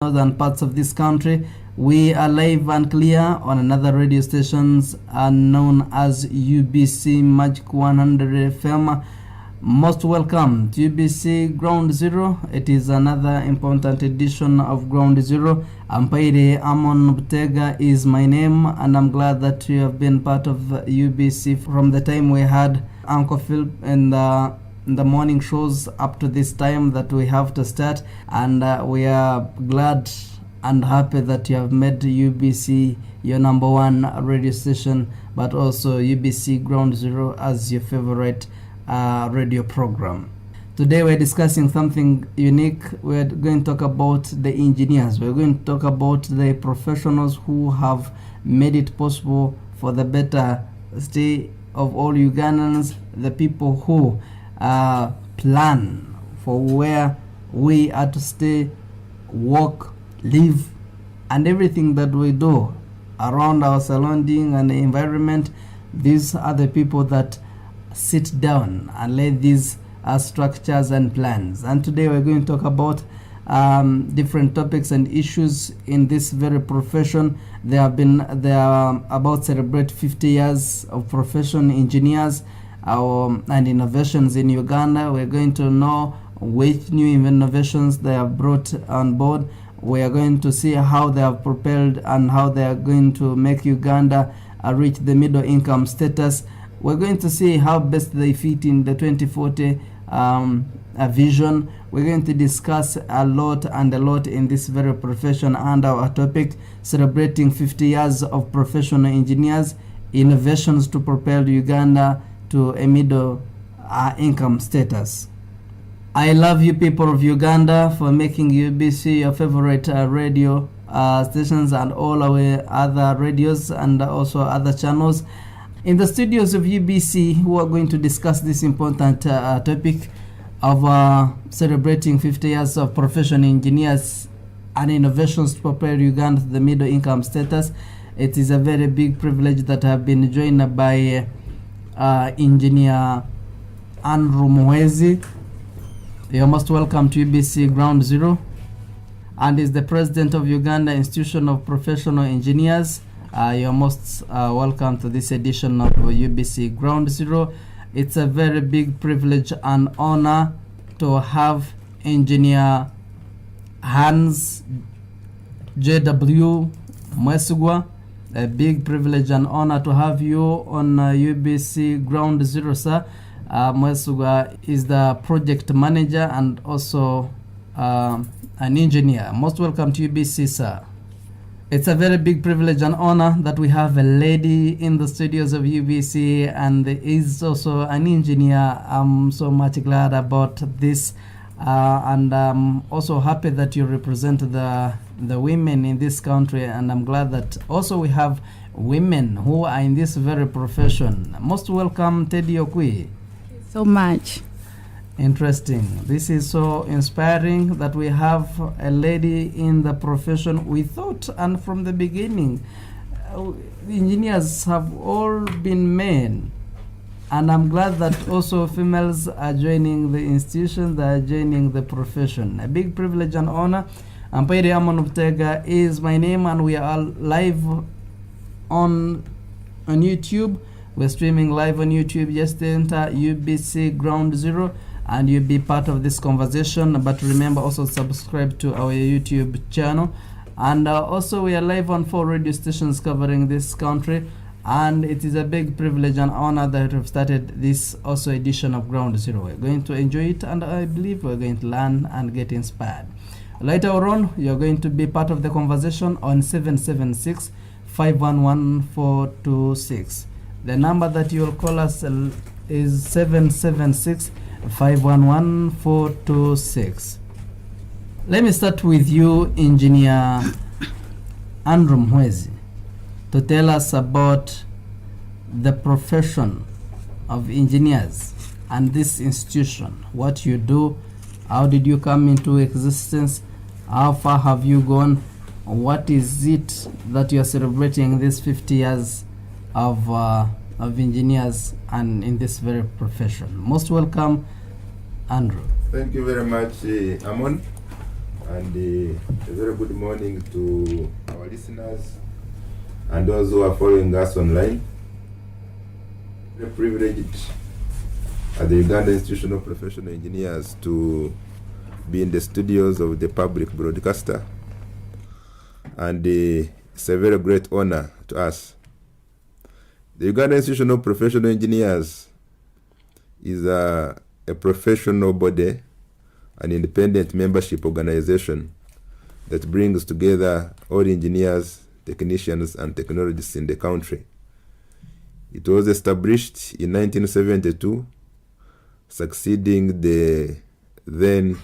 northern parts of this country. We are live and clear on another radio stations known as UBC Magic 100 FM. Most welcome to UBC Ground Zero. It is another important edition of Ground Zero. Ampaire Amon Butega is my name, and I'm glad that you have been part of UBC from the time we had Uncle Phil in the morning shows up to this time that we have to start, and we are glad and happy that you have made UBC your number one radio station, but also UBC Ground Zero as your favorite radio program. Today we're discussing something unique. We're going to talk about the engineers. We're going to talk about the professionals who have made it possible for the better stay of all Ugandans, the people who plan for where we are to stay, work, live, and everything that we do around our surrounding and the environment. These are the people that sit down and lay these structures and plans. And today we're going to talk about different topics and issues in this very profession. They are about celebrate 50 years of profession engineers and innovations in Uganda. We're going to know which new innovations they have brought on board. We are going to see how they have propelled and how they are going to make Uganda reach the middle income status. We're going to see how best they fit in the 2040 vision. We're going to discuss a lot in this very profession, and our topic, celebrating 50 years of professional engineers, innovations to propel Uganda to a middle income status. I love you people of Uganda for making UBC your favorite radio stations and all our other radios and also other channels. In the studios of UBC, we are going to discuss this important topic of celebrating 50 years of professional engineers and innovations to prepare Uganda to the middle income status. It is a very big privilege that I have been joined by Engineer Andrew Mwezi. You're most welcome to UBC Ground Zero, and is the president of Uganda Institution of Professional Engineers. You're most welcome to this edition of UBC Ground Zero. It's a very big privilege and honor to have Engineer Hans J.W. Mwesugwa. A big privilege and honor to have you on UBC Ground Zero, sir. Mwesugwa is the project manager and also an engineer. Most welcome to UBC, sir. It's a very big privilege and honor that we have a lady in the studios of UBC, and is also an engineer. I'm so much glad about this, and I'm also happy that you represent the women in this country, and I'm glad that also we have women who are in this very profession. Most welcome, Teddy Okwi. So much. Interesting. This is so inspiring that we have a lady in the profession. We thought, and from the beginning, engineers have all been men, and I'm glad that also females are joining the institution, they are joining the profession. A big privilege and honor. Ampaire Amon Butega is my name, and we are live on YouTube. We're streaming live on YouTube. Just enter UBC Ground Zero and you'll be part of this conversation. But remember, also subscribe to our YouTube channel. And also we are live on 4 radio stations covering this country. And it is a big privilege and honor that we've started this also edition of Ground Zero. We're going to enjoy it, and I believe we're going to learn and get inspired. Later on, you're going to be part of the conversation on 776 511 426. The number that you will call us is 776 511 426. Let me start with you, Engineer Andrew Mwezi, to tell us about the profession of engineers and this institution. What you do, how did you come into existence, how far have you gone, what is it that you are celebrating this 50 years of engineers and in this very profession. Most welcome, Andrew. Thank you very much, Amon. and a very good morning to our listeners and those who are following us online. We're privileged at the Uganda Institution of Professional Engineers to be in the studios of the public broadcaster, and it's a very great honor to us. The Uganda Institution of Professional Engineers is a professional body, an independent membership organization that brings together all engineers, technicians, and technologists in the country. It was established in 1972, succeeding the then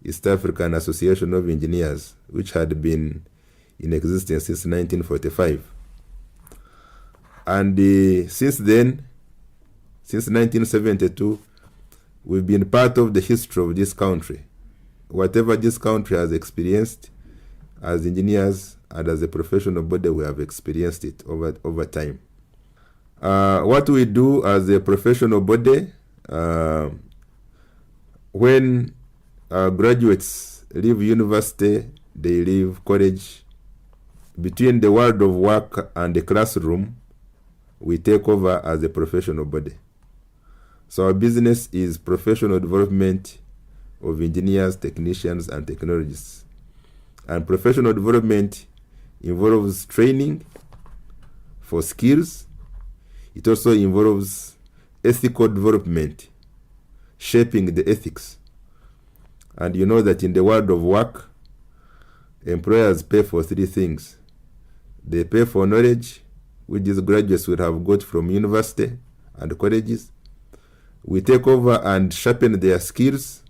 East African Association of Engineers, which had been in existence since 1945. And since then, since 1972, we've been part of the history of this country. Whatever this country has experienced, as engineers and as a professional body, we have experienced it over time. What we do as a professional body, when graduates leave university, they leave college, between the world of work and the classroom, we take over as a professional body. So our business is professional development of engineers, technicians, and technologists. And professional development involves training for skills. It also involves ethical development, shaping the ethics. And you know that in the world of work, employers pay for three things. They pay for knowledge, which these graduates will have got from university and colleges. We take over and sharpen their skills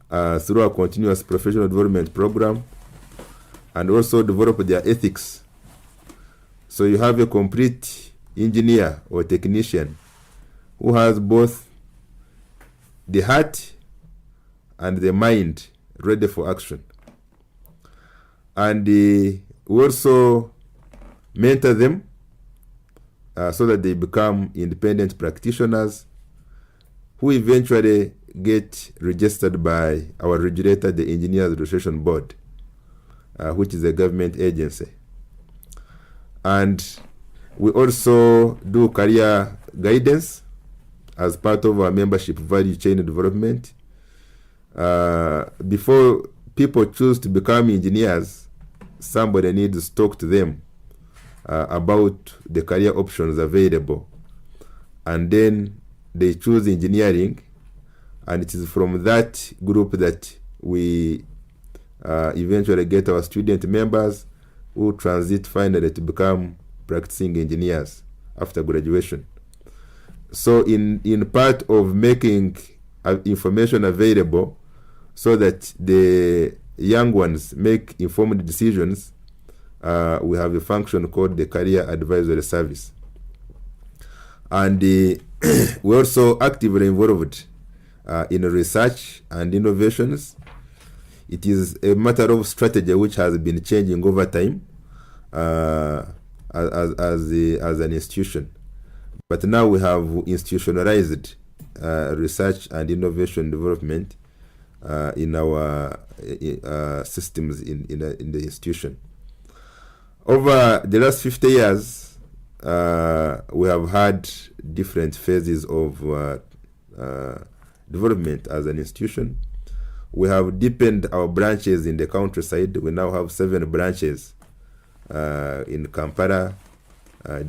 through a continuous professional development program, and also develop their ethics. So you have a complete engineer or technician who has both the heart and the mind ready for action. And we also mentor them so that they become independent practitioners who eventually get registered by our regulator, the Engineers Registration Board, which is a government agency. And we also do career guidance as part of our membership value chain development. Before people choose to become engineers, somebody needs to talk to them about the career options available, and then they choose engineering, and it is from that group that we eventually get our student members who transit finally to become practicing engineers after graduation. So in part of making information available so that the young ones make informed decisions, we have a function called the Career Advisory Service. And we're also actively involved in research and innovations. It is a matter of strategy which has been changing over time as an institution. But now we have institutionalized research and innovation development in our systems in the institution. Over the last 50 years, we have had different phases of development as an institution. We have deepened our branches in the countryside. We now have 7 branches in Kampala,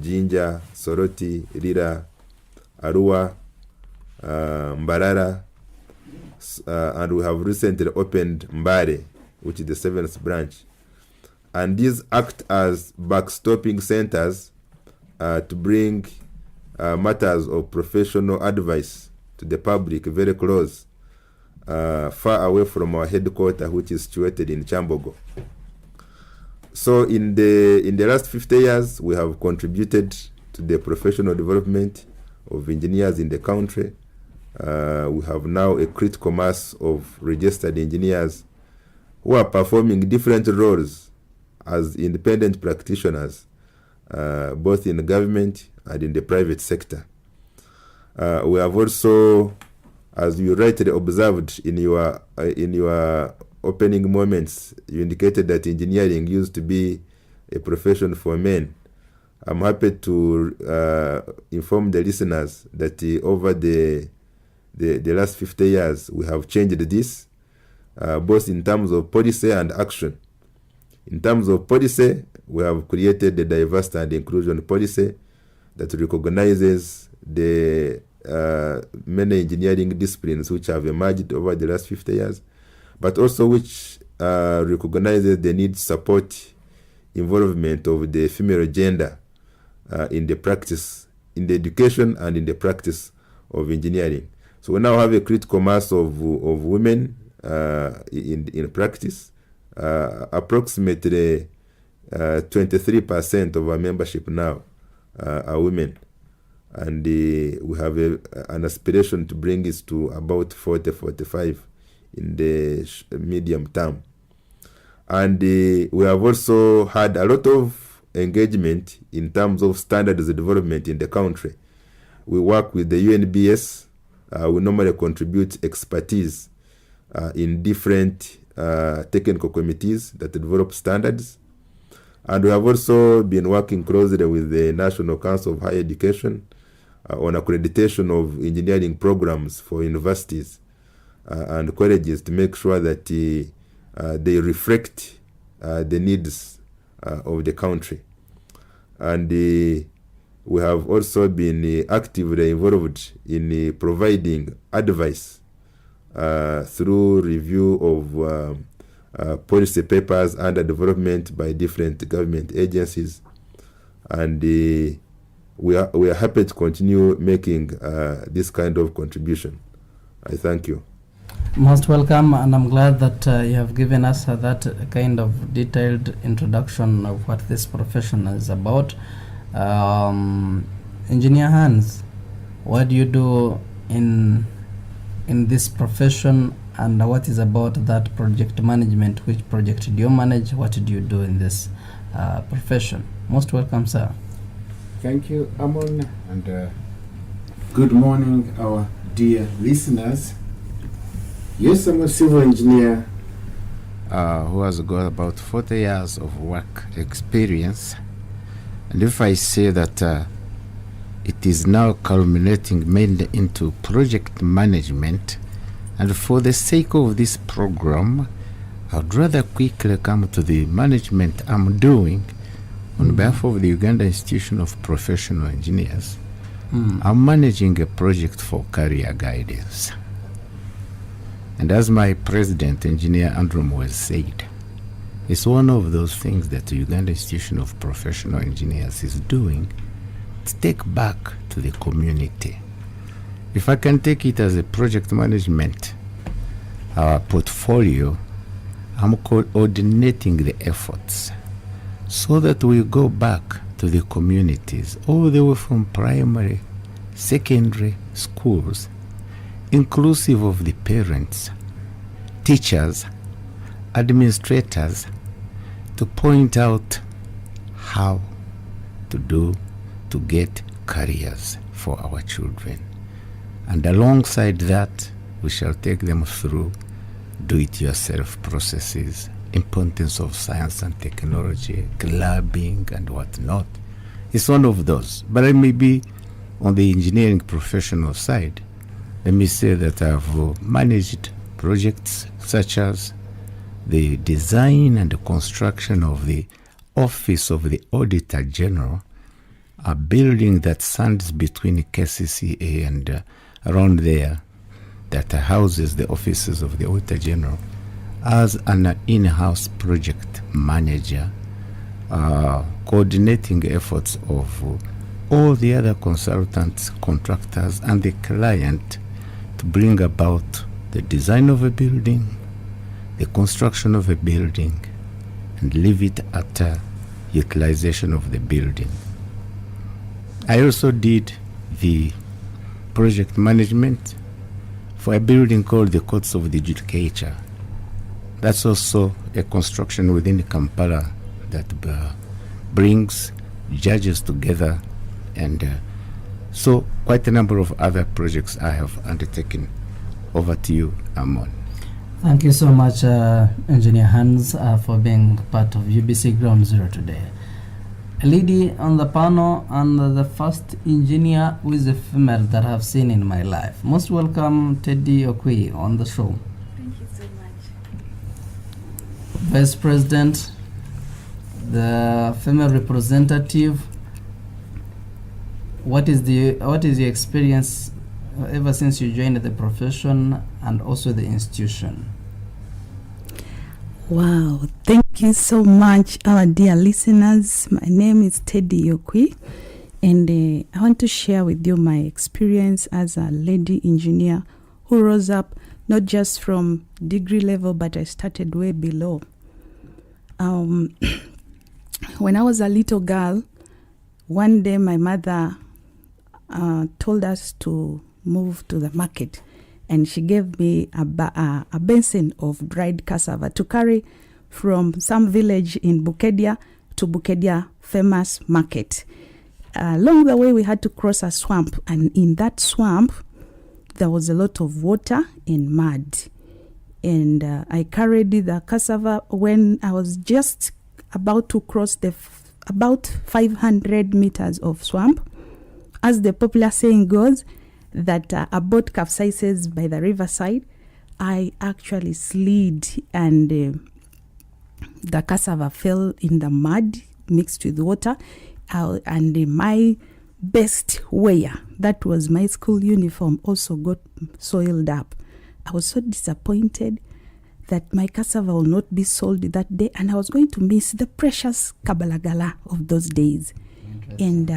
Jinja, Soroti, Lira, Arua, Mbarara, and we have recently opened Mbare, which is the 7th branch. And these act as backstopping centers to bring matters of professional advice to the public very close, far away from our headquarters, which is situated in Chambogo. So in the last 50 years, we have contributed to the professional development of engineers in the country. We have now a critical mass of registered engineers who are performing different roles as independent practitioners, both in the government and in the private sector. We have also, as you rightly observed in your opening moments, you indicated that engineering used to be a profession for men. I'm happy to inform the listeners that over the last 50 years, we have changed this, both in terms of policy and action. In terms of policy, we have created the diversity and inclusion policy that recognizes the many engineering disciplines which have emerged over the last 50 years, but also which recognizes the need to support involvement of the female gender in the practice, in the education and in the practice of engineering. So we now have a critical mass of women in practice. Approximately 23% of our membership now are women. And we have an aspiration to bring it to about 40-45 in the medium term. And we have also had a lot of engagement in terms of standards development in the country. We work with the UNBS. We normally contribute expertise in different technical committees that develop standards. And we have also been working closely with the National Council of Higher Education on accreditation of engineering programs for universities and colleges to make sure that they reflect the needs of the country. And we have also been actively involved in providing advice through review of policy papers under development by different government agencies. And we are happy to continue making this kind of contribution. I thank you. Most welcome, and I'm glad that you have given us that kind of detailed introduction of what this profession is about. Engineer Hans, what do you do in this profession, and what is about that project management? Which project do you manage? What do you do in this profession? Most welcome, sir. Thank you, Amon, and good morning, our dear listeners. Yes, I'm a civil engineer who has got about 40 years of work experience. And if I say that it is now culminating mainly into project management, and for the sake of this program, I'd rather quickly come to the management I'm doing on behalf of the Uganda Institution of Professional Engineers. I'm managing a project for career guidance. And as my president, Engineer Andrew was said, it's one of those things that the Uganda Institution of Professional Engineers is doing to take back to the community. If I can take it as a project management portfolio, I'm coordinating the efforts so that we go back to the communities all the way from primary, secondary schools, inclusive of the parents, teachers, administrators, to point out how to get careers for our children. And alongside that, we shall take them through do-it-yourself processes, importance of science and technology, clubbing and whatnot. It's one of those. But I may be on the engineering professional side. Let me say that I've managed projects such as the design and the construction of the Office of the Auditor General, a building that stands between KCCA and around there, that houses the offices of the Auditor General, as an in-house project manager, coordinating efforts of all the other consultants, contractors, and the client to bring about the design of a building, the construction of a building, and leave it at utilization of the building. I also did the project management for a building called the Courts of the Judicature. That's also a construction within Kampala that brings judges together, and so quite a number of other projects I have undertaken. Over to you, Amon. Thank you so much, Engineer Hans, for being part of UBC Ground Zero today. A lady on the panel and the first engineer who is a female that I have seen in my life. Most welcome, Teddy Okwi, on the show. Thank you so much. Vice President, the female representative. What is your experience ever since you joined the profession and also the institution? Wow, thank you so much, our dear listeners. My name is Teddy Okwi, and I want to share with you my experience as a lady engineer who rose up not just from degree level, but I started way below. When I was a little girl, one day my mother told us to move to the market, and she gave me a basin of dried cassava to carry from some village in Bukedia to Bukedia famous market. Along the way, we had to cross a swamp, and in that swamp, there was a lot of water and mud. And I carried the cassava when I was just about to cross about 500 meters of swamp. As the popular saying goes, that a boat capsizes by the riverside, I actually slid, and the cassava fell in the mud mixed with water, and my best wear, that was my school uniform, also got soiled up. I was so disappointed that my cassava will not be sold that day, and I was going to miss the precious kabalagala of those days. And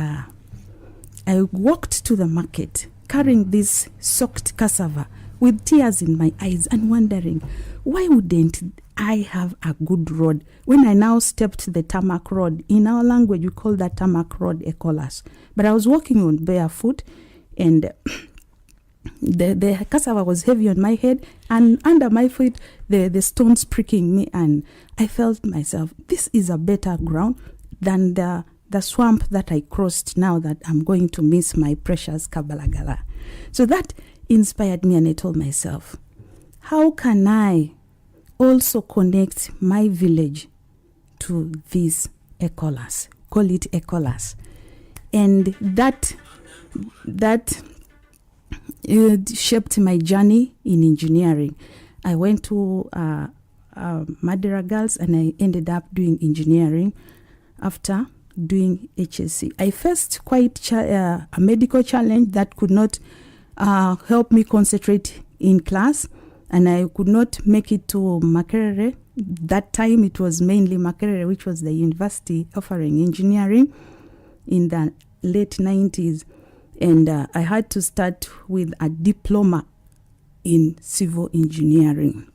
I walked to the market carrying this soaked cassava with tears in my eyes and wondering, why wouldn't I have a good road? When I now stepped the tarmac road, in our language we call that tarmac road ekolas, but I was walking on barefoot, and the cassava was heavy on my head, and under my feet the stones pricking me, and I felt myself, this is a better ground than the swamp that I crossed, now that I'm going to miss my precious kabalagala. So that inspired me, and I told myself, how can I also connect my village to this Ecolas? Call it Ecolas. And that shaped my journey in engineering. I went to Madeira Girls, and I ended up doing engineering after doing HSC. I faced quite a medical challenge that could not help me concentrate in class, and I could not make it to Makerere. That time it was mainly Makerere, which was the university offering engineering in the late 90s, and I had to start with a diploma in civil engineering.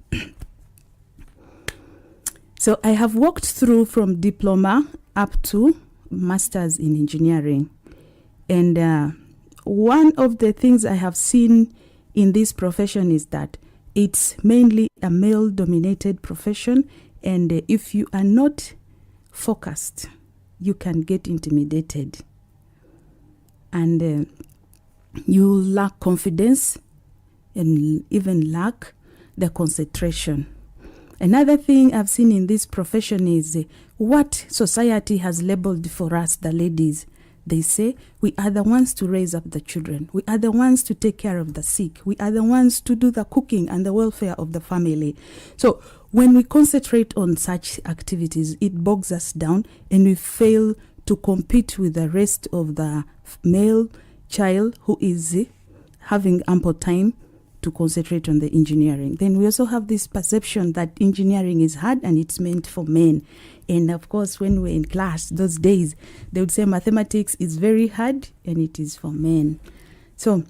So I have walked through from diploma up to masters in engineering, and one of the things I have seen in this profession is that it's mainly a male-dominated profession, and if you are not focused, you can get intimidated, and you lack confidence and even lack the concentration. Another thing I've seen in this profession is what society has labeled for us, the ladies. They say we are the ones to raise up the children. We are the ones to take care of the sick. We are the ones to do the cooking and the welfare of the family. So when we concentrate on such activities, it bogs us down, and we fail to compete with the rest of the male child who is having ample time to concentrate on the engineering. Then we also have this perception that engineering is hard and it's meant for men. And of course, when we're in class those days, they would say mathematics is very hard and it is for men. So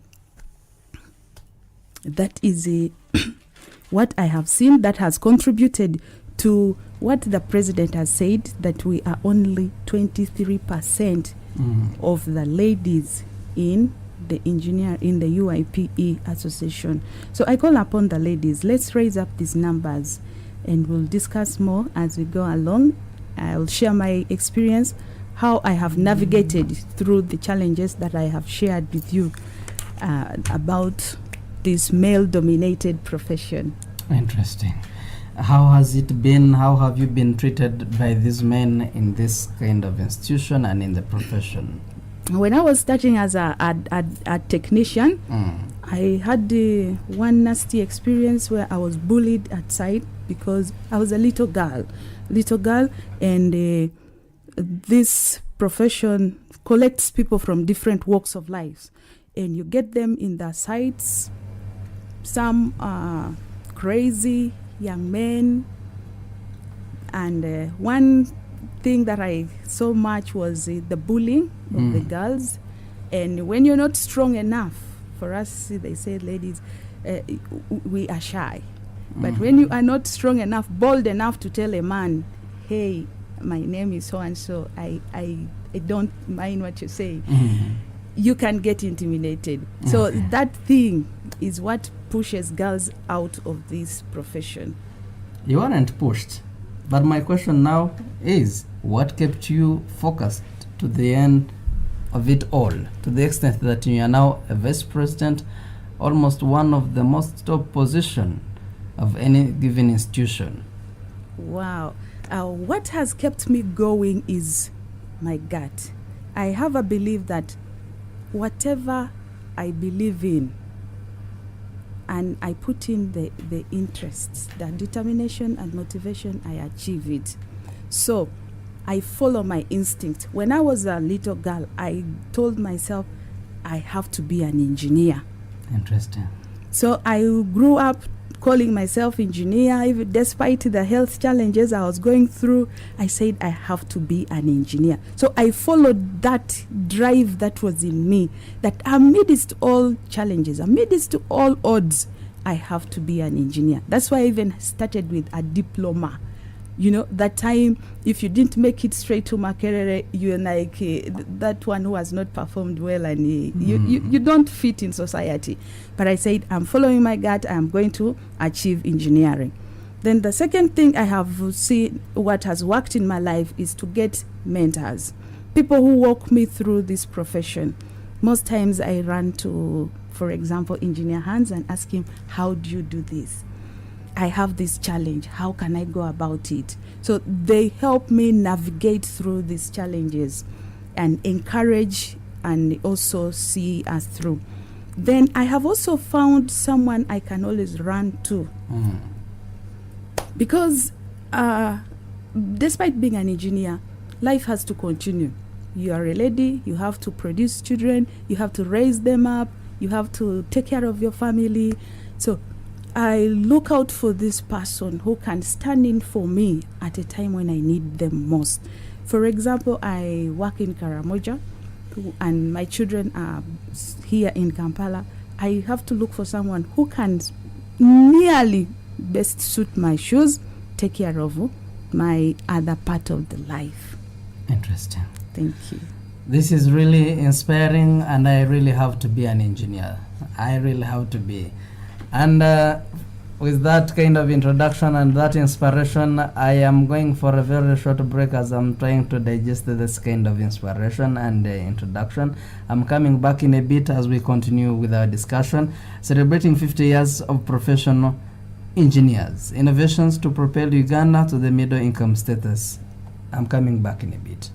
that is what I have seen that has contributed to what the president has said, that we are only 23% of the ladies in the engineer in the UIPE association. So I call upon the ladies, let's raise up these numbers, and we'll discuss more as we go along. I'll share my experience, how I have navigated through the challenges that I have shared with you about this male-dominated profession. Interesting. How has it been? How have you been treated by these men in this kind of institution and in the profession? When I was starting as a technician, I had one nasty experience where I was bullied outside because I was a little girl, and this profession collects people from different walks of life, and you get them in the sites. Some are crazy young men, and one thing that I saw much was the bullying of the girls. And when you're not strong enough, for us, they say, ladies, we are shy. But when you are not strong enough, bold enough to tell a man, hey, my name is so-and-so, I don't mind what you say, you can get intimidated. So that thing is what pushes girls out of this profession. You weren't pushed. But my question now is, what kept you focused to the end of it all, to the extent that you are now a vice president, almost one of the most top position of any given institution? Wow. What has kept me going is my gut. I have a belief that whatever I believe in, and I put in the interests, the determination and motivation, I achieve it. So I follow my instinct. When I was a little girl, I told myself I have to be an engineer. Interesting. So I grew up calling myself engineer. Even despite the health challenges I was going through, I said I have to be an engineer. So I followed that drive that was in me, that amidst all challenges, amidst all odds, I have to be an engineer. That's why I even started with a diploma. You know, that time, if you didn't make it straight to Makerere, you're like that one who has not performed well, and you don't fit in society. But I said, I'm following my gut, I'm going to achieve engineering. Then the second thing I have seen, what has worked in my life, is to get mentors, people who walk me through this profession. Most times I run to, for example, Engineer Hans and ask him, how do you do this? I have this challenge. How can I go about it? So they help me navigate through these challenges and encourage and also see us through. Then I have also found someone I can always run to. Because despite being an engineer, life has to continue. You are a lady, you have to produce children, you have to raise them up, you have to take care of your family. So I look out for this person who can stand in for me at a time when I need them most. For example, I work in Karamoja and my children are here in Kampala. I have to look for someone who can nearly best suit my shoes, take care of my other part of the life. Interesting. Thank you. This is really inspiring, and I really have to be an engineer. I really have to be. And with that kind of introduction and that inspiration, I am going for a very short break as I'm trying to digest this kind of inspiration and introduction. I'm coming back in a bit as we continue with our discussion, celebrating 50 years of professional engineers, innovations to propel Uganda to the middle income status. I'm coming back in a bit.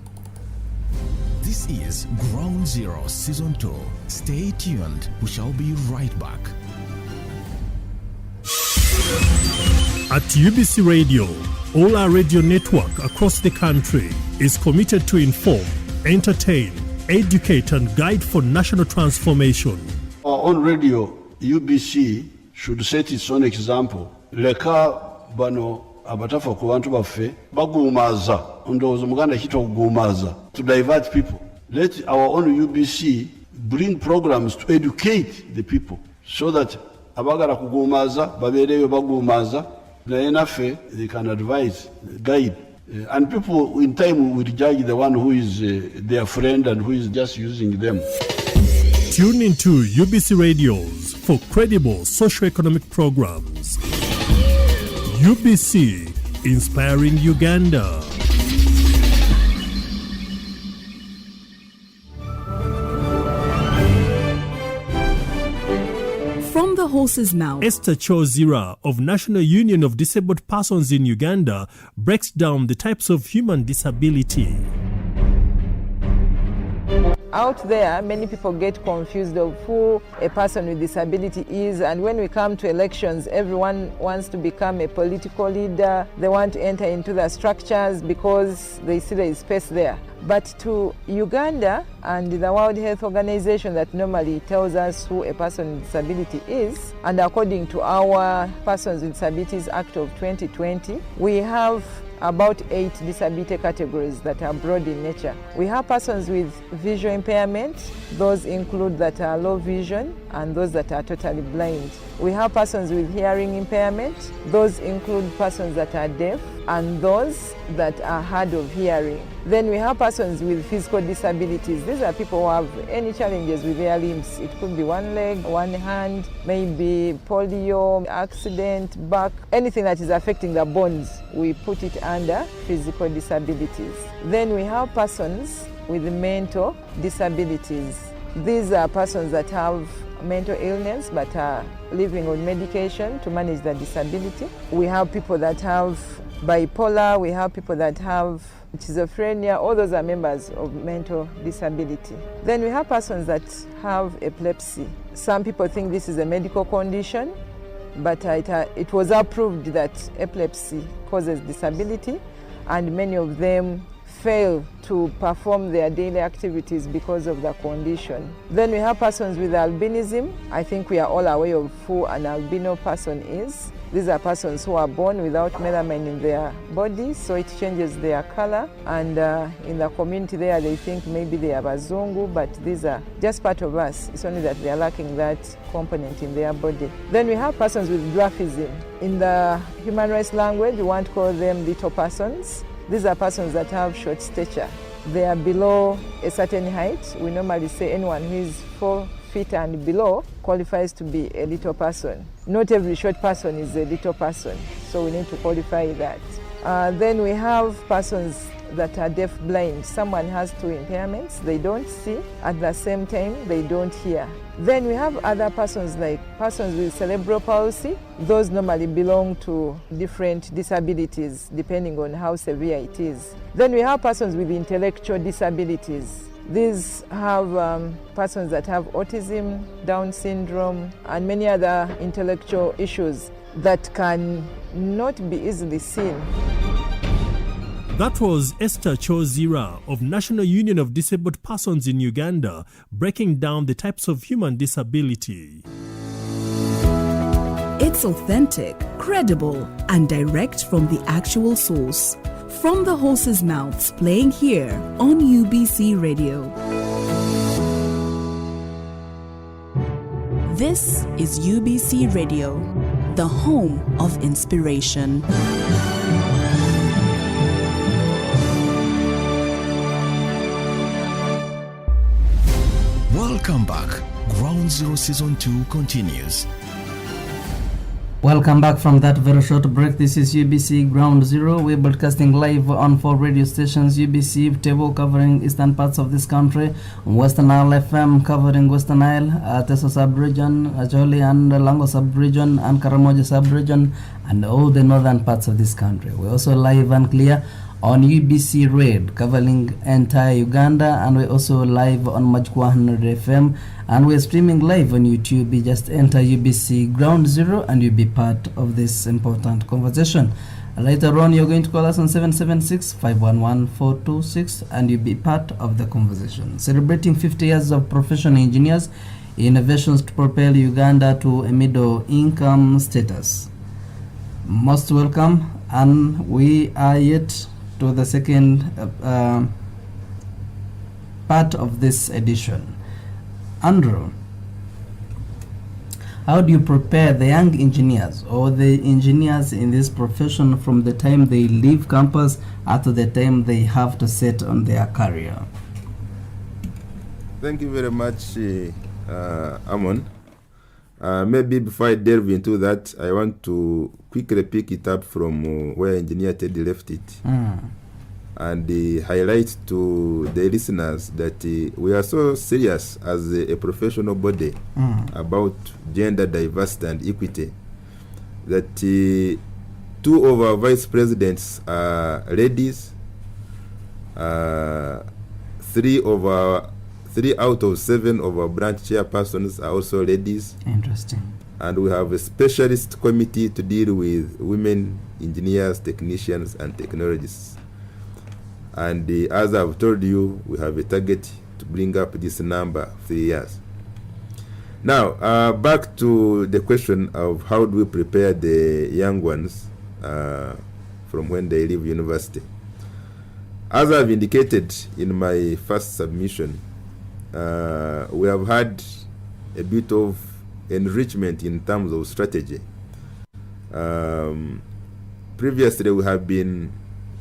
This is Ground Zero Season 2. Stay tuned. We shall be right back. At UBC Radio, all our radio network across the country is committed to inform, entertain, educate and guide for national transformation. Our own radio, UBC, should set its own example. Leka bano abatafa ku bantu baffe bagumaza ndowooza muganda kito kugumaza to divert people. Let our own UBC bring programs to educate the people so that abagala kugumaza babeereyo bagumaza naye naffe they can advise, guide, and people in time will judge the one who is their friend and who is just using them. Tune into UBC radios for credible socio-economic programs. UBC, inspiring Uganda. From the the horse's mouth, Esther Chozira of National Union of Disabled Persons in Uganda breaks down the types of human disability. Out there, many people get confused of who a person with disability is, and when we come to elections, everyone wants to become a political leader. They want to enter into the structures because they see there is space there. But to Uganda and the World Health Organization that normally tells us who a person with disability is, and according to our Persons with Disabilities Act of 2020, we have about 8 disability categories that are broad in nature. We have persons with visual impairment. Those include that are low vision and those that are totally blind. We have persons with hearing impairment. Those include persons that are deaf and those that are hard of hearing. Then we have persons with physical disabilities. These are people who have any challenges with their limbs. It could be one leg, one hand, maybe polio, accident, back, anything that is affecting the bones, we put it under physical disabilities. Then we have persons with mental disabilities. These are persons that have mental illness but are living on medication to manage their disability. We have people that have bipolar, we have people that have schizophrenia. All those are members of mental disability. Then we have persons that have epilepsy. Some people think this is a medical condition, but it was approved that epilepsy causes disability, and many of them fail to perform their daily activities because of the condition. Then we have persons with albinism. I think we are all aware of who an albino person is. These are persons who are born without melanin in their body, so it changes their color. And in the community there, they think maybe they are Bazungu, but these are just part of us. It's only that they are lacking that component in their body. Then we have persons with dwarfism. In the human rights language, we want to call them little persons. These are persons that have short stature. They are below a certain height. We normally say anyone who is 4 feet and below qualifies to be a little person. Not every short person is a little person, so we need to qualify that. Then we have persons that are deaf-blind. Someone has 2 impairments. They don't see, at the same time they don't hear. Then we have other persons like persons with cerebral palsy. Those normally belong to different disabilities depending on how severe it is. Then we have persons with intellectual disabilities. These have persons that have autism, Down syndrome, and many other intellectual issues that can not be easily seen. That was Esther Chozira of National Union of Disabled Persons in Uganda breaking down the types of human disability. it's authentic, credible, and direct from the actual source. From the horse's mouths, playing here on UBC Radio. This is UBC Radio, the home of inspiration. Welcome back. Ground Zero Season 2 continues. Welcome back from that very short break. This is UBC Ground Zero. We're broadcasting live on 4 radio stations. UBC Butebo covering eastern parts of this country, Western Nile FM covering Western Nile, Teso sub-region, Acholi and Lango sub-region, and Karamoja sub-region, and all the northern parts of this country. We're also live and clear on UBC Red covering entire Uganda, and we're also live on Magic 100 FM, and we're streaming live on YouTube. You just enter UBC Ground Zero and you'll be part of this important conversation. Later on, you're going to call us on 776-511-426 and you'll be part of the conversation. Celebrating 50 years of professional engineers, innovations to propel Uganda to a middle income status. Most welcome, and we are yet to the second part of this edition. Andrew, how do you prepare the young engineers or the engineers in this profession from the time they leave campus up to the time they have to set on their career? Thank you very much, Amon. Maybe before I delve into that, I want to quickly pick it up from where Engineer Teddy left it. and highlight to the listeners that we are so serious as a professional body about gender diversity and equity that 2 of our vice presidents are ladies, 3 out of 7 of our branch chairpersons are also ladies. Interesting. And we have a specialist committee to deal with women engineers, technicians, and technologists. And as I've told you, we have a target to bring up this number 3 years. Now, back to the question of how do we prepare the young ones from when they leave university. As I've indicated in my first submission, we have had a bit of enrichment in terms of strategy. Previously, we have been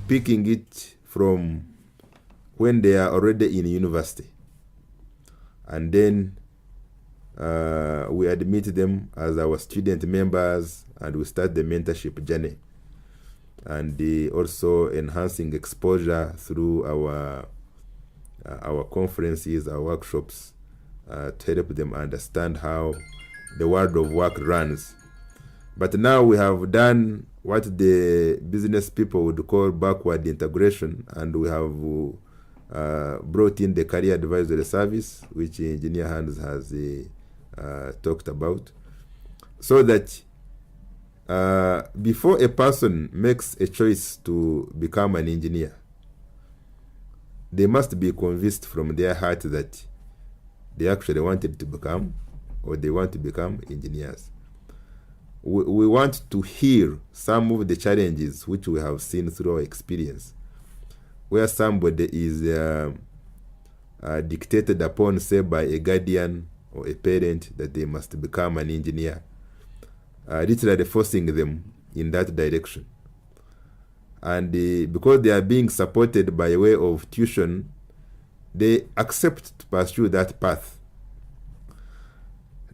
picking it from when they are already in university, and then we admit them as our student members, and we start the mentorship journey, and also enhancing exposure through our conferences, our workshops, to help them understand how the world of work runs. But now we have done what the business people would call backward integration, and we have brought in the career advisory service, which Engineer Hans has talked about, so that before a person makes a choice to become an engineer, they must be convinced from their heart that they actually wanted to become, or they want to become engineers. We want to hear some of the challenges which we have seen through our experience, where somebody is dictated upon, say, by a guardian or a parent that they must become an engineer, literally forcing them in that direction. And because they are being supported by way of tuition, they accept to pursue that path.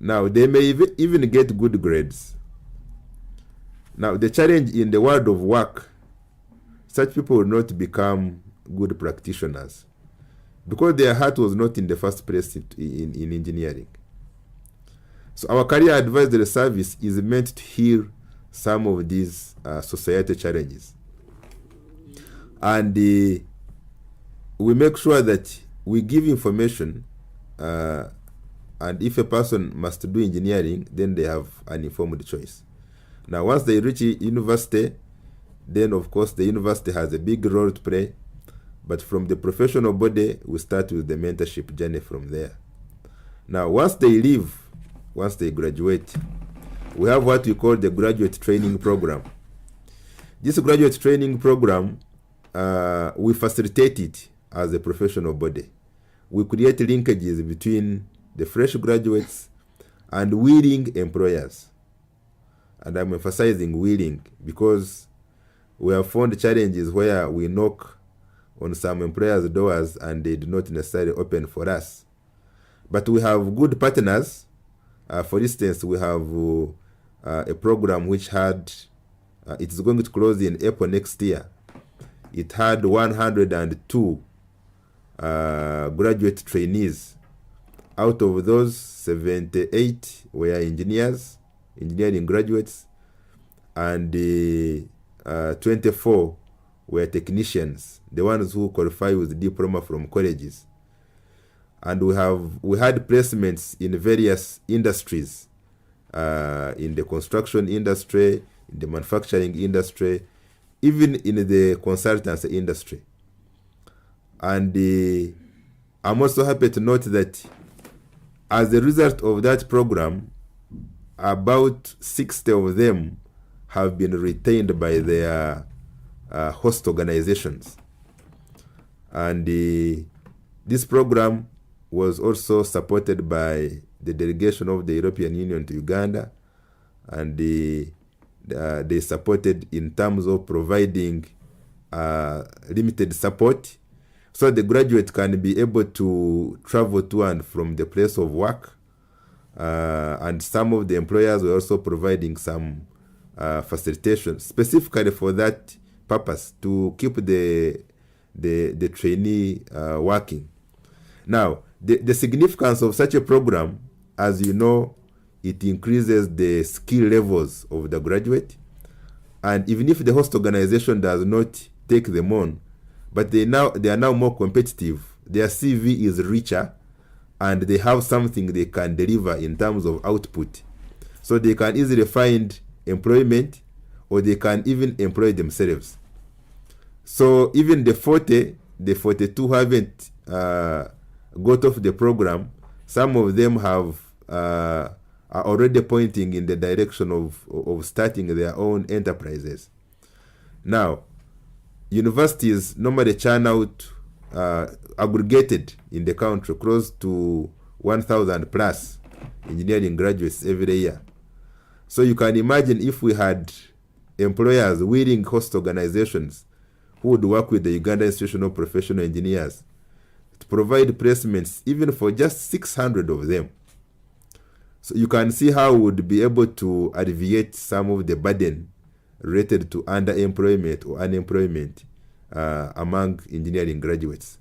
Now, they may even get good grades. Now, the challenge in the world of work, such people will not become good practitioners because their heart was not in the first place in engineering. So our career advisory service is meant to hear some of these societal challenges. And we make sure that we give information, and if a person must do engineering, then they have an informed choice. Now, once they reach university, then of course the university has a big role to play. But from the professional body, we start with the mentorship journey from there. Now, once they leave, once they graduate, we have what we call the graduate training program. This graduate training program, we facilitate it as a professional body. We create linkages between the fresh graduates and willing employers. And I'm emphasizing willing because we have found challenges where we knock on some employers' doors and they do not necessarily open for us. But we have good partners. For instance, we have a program which had, it's going to close in April next year. It had 102 graduate trainees. Out of those, 78 were engineering graduates, and 24 were technicians, the ones who qualify with diploma from colleges. And we had placements in various industries, in the construction industry, in the manufacturing industry, even in the consultancy industry. And I'm also happy to note that as a result of that program, about 60 of them have been retained by their host organizations. And this program was also supported by the delegation of the European Union to Uganda, and they supported in terms of providing limited support so the graduate can be able to travel to and from the place of work. And some of the employers were also providing some facilitation specifically for that purpose, to keep the the trainee working. Now, the significance of such a program, as you know, it increases the skill levels of the graduate. And even if the host organization does not take them on, but they are now more competitive, their CV is richer, and they have something they can deliver in terms of output. So they can easily find employment, or they can even employ themselves. So even the 42 haven't got off the program, some of them are already pointing in the direction of starting their own enterprises. Now, universities normally churn out aggregated in the country close to 1,000 plus engineering graduates every year. So you can imagine if we had employers, willing host organizations who would work with the Uganda Institution of Professional Engineers to provide placements even for just 600 of them. So you can see how we would be able to alleviate some of the burden related to underemployment or unemployment among engineering graduates.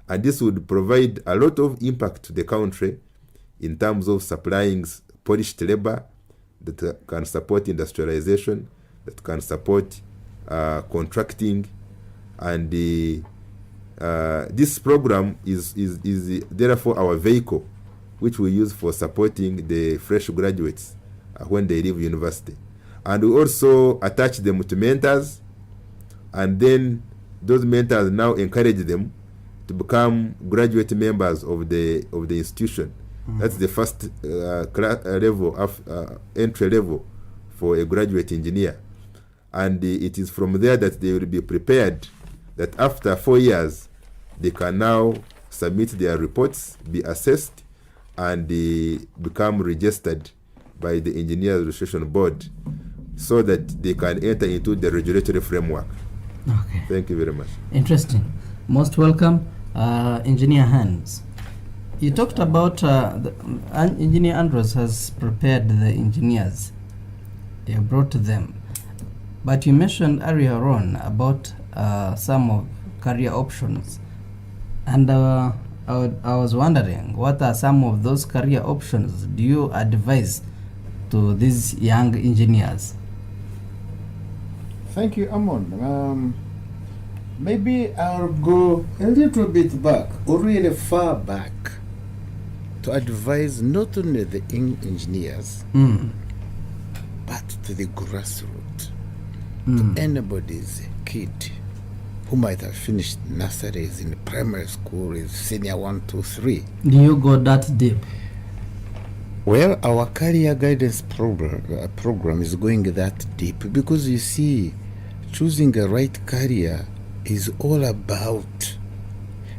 And this would provide a lot of impact to the country in terms of supplying polished labor that can support industrialization, that can support contracting. And this program is therefore our vehicle, which we use for supporting the fresh graduates when they leave university. And we also attach them to mentors, and then those mentors now encourage them to become graduate members of the institution. That's the first level of entry level for a graduate engineer. And it is from there that they will be prepared that after 4 years, they can now submit their reports, be assessed, and become registered by the Engineers Registration Board so that they can enter into the regulatory framework. Okay. Thank you very much. Interesting. Most welcome, Engineer Hans. You talked about Engineer Andros has prepared the engineers. You brought them. But you mentioned earlier on about some of career options. And I was wondering, what are some of those career options do you advise to these young engineers? Thank you, Amon. Maybe I'll go a little bit back, or really far back, to advise not only the engineers, but to the grassroots, to anybody's kid who might have finished nurseries in primary school with senior 1, 2, 3. Do you go that deep? Well, our career guidance program is going that deep because you see, choosing a right career is all about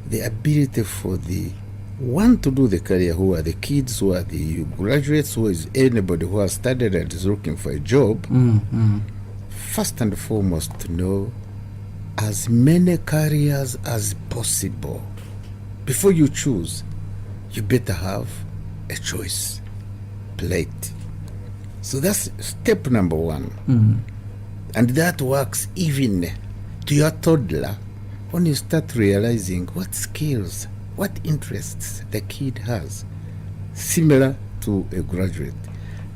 the ability for the one to do the career, who are the kids, who are the graduates, who is anybody who has studied and is looking for a job. First and foremost, to know as many careers as possible. Before you choose, you better have a choice plate. So that's step number one. And that works even to your toddler when you start realizing what skills, what interests the kid has, similar to a graduate.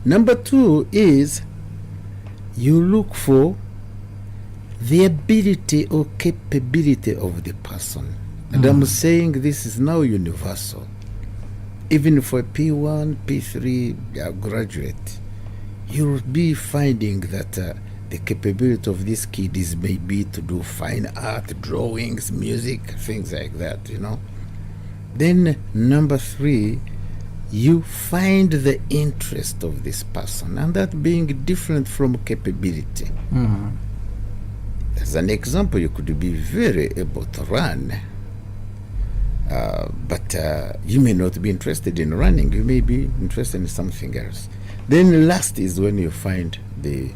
Number two is you look for the ability or capability of the person. And I'm saying this is now universal. Even for P1, P3 graduate, you'll be finding that the capability of this kid is maybe to do fine art, drawings, music, things like that, you know. Then number three, you find the interest of this person, and that being different from capability. As an example, you could be very able to run, but you may not be interested in running. You may be interested in something else. Then last is when you find the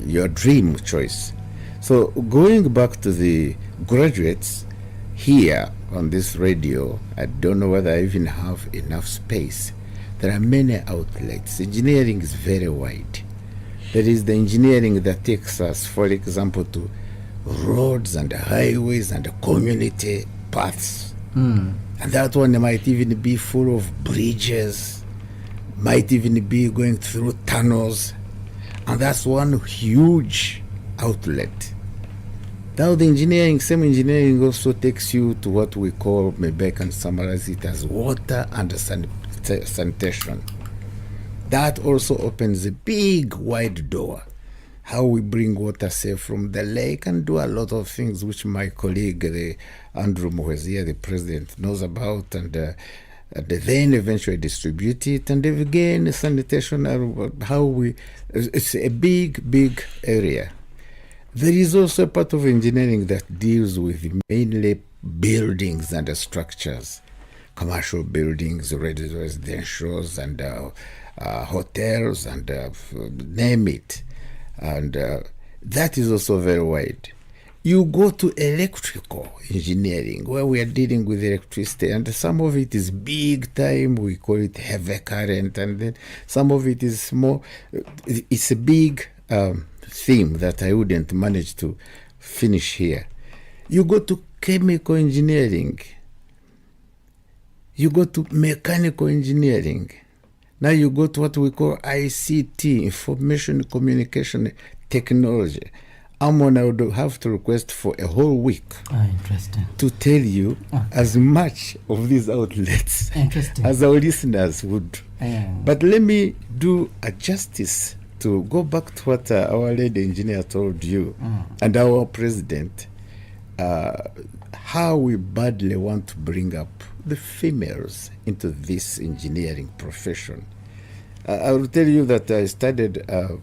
your dream choice. So going back to the graduates here on this radio, I don't know whether I even have enough space. There are many outlets. Engineering is very wide. There is the engineering that takes us, for example, to roads and highways and community paths. And that one might even be full of bridges, might even be going through tunnels. And that's one huge outlet. Now the same engineering also takes you to what we call, maybe I can summarize it as water and sanitation. That also opens a big wide door. How we bring water safe from the lake and do a lot of things which my colleague, Andrew Muhezia, the president, knows about, and then eventually distribute it. And again, sanitation, it's a big area. There is also a part of engineering that deals with mainly buildings and structures, commercial buildings, residentials, and hotels, and name it. And that is also very wide. You go to electrical engineering, where we are dealing with electricity, and some of it is big time, we call it heavy current, and then some of it is small. It's a big theme that I wouldn't manage to finish here. You go to chemical engineering, you go to mechanical engineering. Now you go to what we call ICT, information communication technology. I would have to request for a whole week to tell you as much of these outlets as our listeners would. But let me do a justice to go back to what our lady engineer told you and our president, how we badly want to bring up the females into this engineering profession. I will tell you that I studied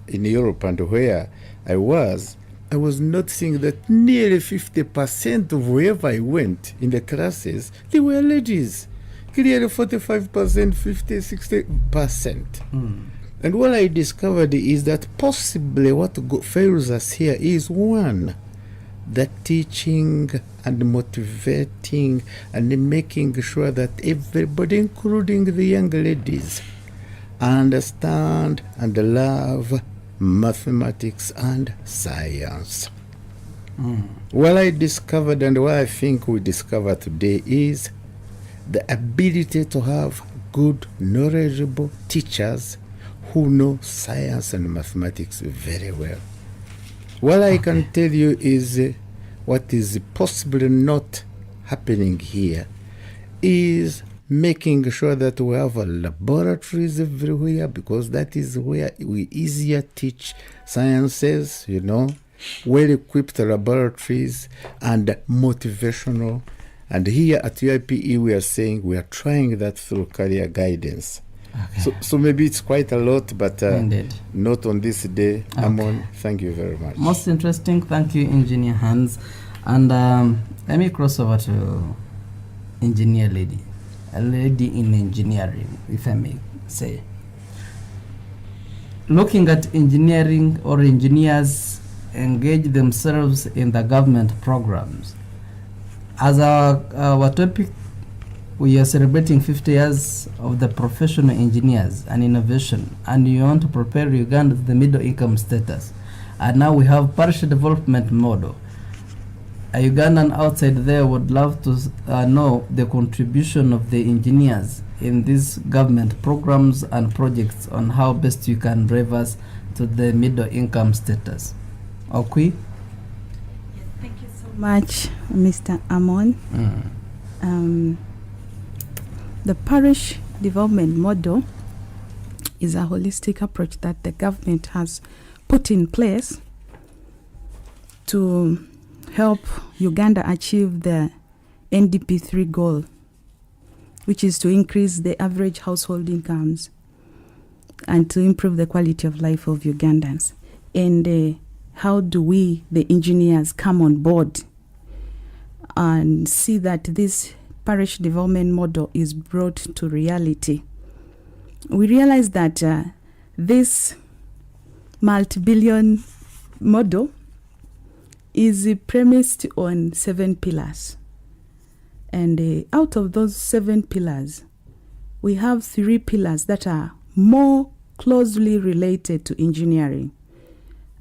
in Europe, and where I was noticing that nearly 50% of wherever I went in the classes, they were ladies. Clearly 45%, 50, 60%. And what I discovered is that possibly what fails us here is one, the teaching and motivating and making sure that everybody, including the young ladies, understand and love mathematics and science. What I discovered, and what I think we discover today, is the ability to have good, knowledgeable teachers who know science and mathematics very well. What I can tell you is what is possibly not happening here is making sure that we have laboratories everywhere, because that is where we easier teach sciences, well-equipped laboratories and motivational. And here at UIPE we are saying we are trying that through career guidance. So maybe it's quite a lot, but not on this day. Amon, thank you very much. Most interesting. Thank you, Engineer Hans. And let me cross over to Engineer Lady. A lady in engineering, if I may say. Looking at engineering, or engineers engage themselves in the government programs. As our topic, we are celebrating 50 years of the professional engineers and innovation, and you want to prepare Uganda to the middle income status. And now we have parish development model. A Ugandan outside there would love to know the contribution of the engineers in these government programs and projects, on how best you can drive us to the middle income status. Okay? Thank you so much, Mr. Amon. The parish development model is a holistic approach that the government has put in place to help Uganda achieve the NDP 3 goal, which is to increase the average household incomes and to improve the quality of life of Ugandans. And how do we, the engineers, come on board and see that this parish development model is brought to reality? We realize that this multi-billion model is premised on 7 pillars. And out of those 7 pillars, we have 3 pillars that are more closely related to engineering.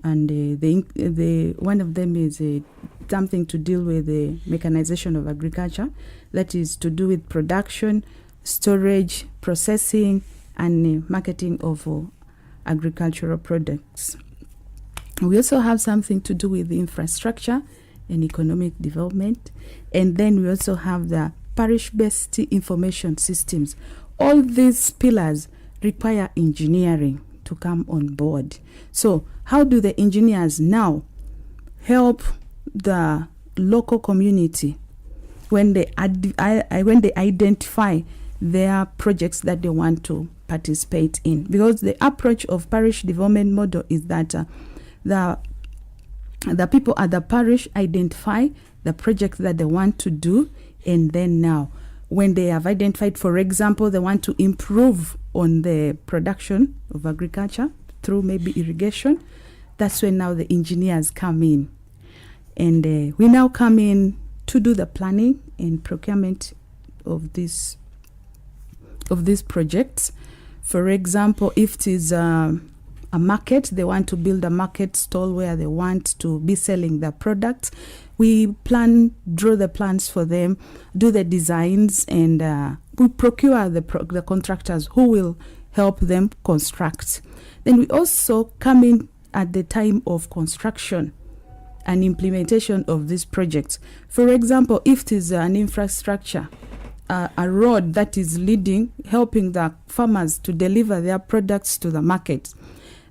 And the one of them is something to deal with the mechanization of agriculture, that is to do with production, storage, processing, and marketing of agricultural products. We also have something to do with the infrastructure and economic development. And then we also have the parish-based information systems. All these pillars require engineering to come on board. So how do the engineers now help the local community when they identify their projects that they want to participate in? Because the approach of parish development model is that the people at the parish identify the projects that they want to do, and then now when they have identified, for example, they want to improve on the production of agriculture through maybe irrigation, that's when now the engineers come in. And we now come in to do the planning and procurement of these projects. For example, if it is a market, they want to build a market stall where they want to be selling their products, we draw the plans for them, do the designs, and we procure the contractors who will help them construct. Then we also come in at the time of construction and implementation of these projects. For example, if it is an infrastructure, a road that is helping the farmers to deliver their products to the market,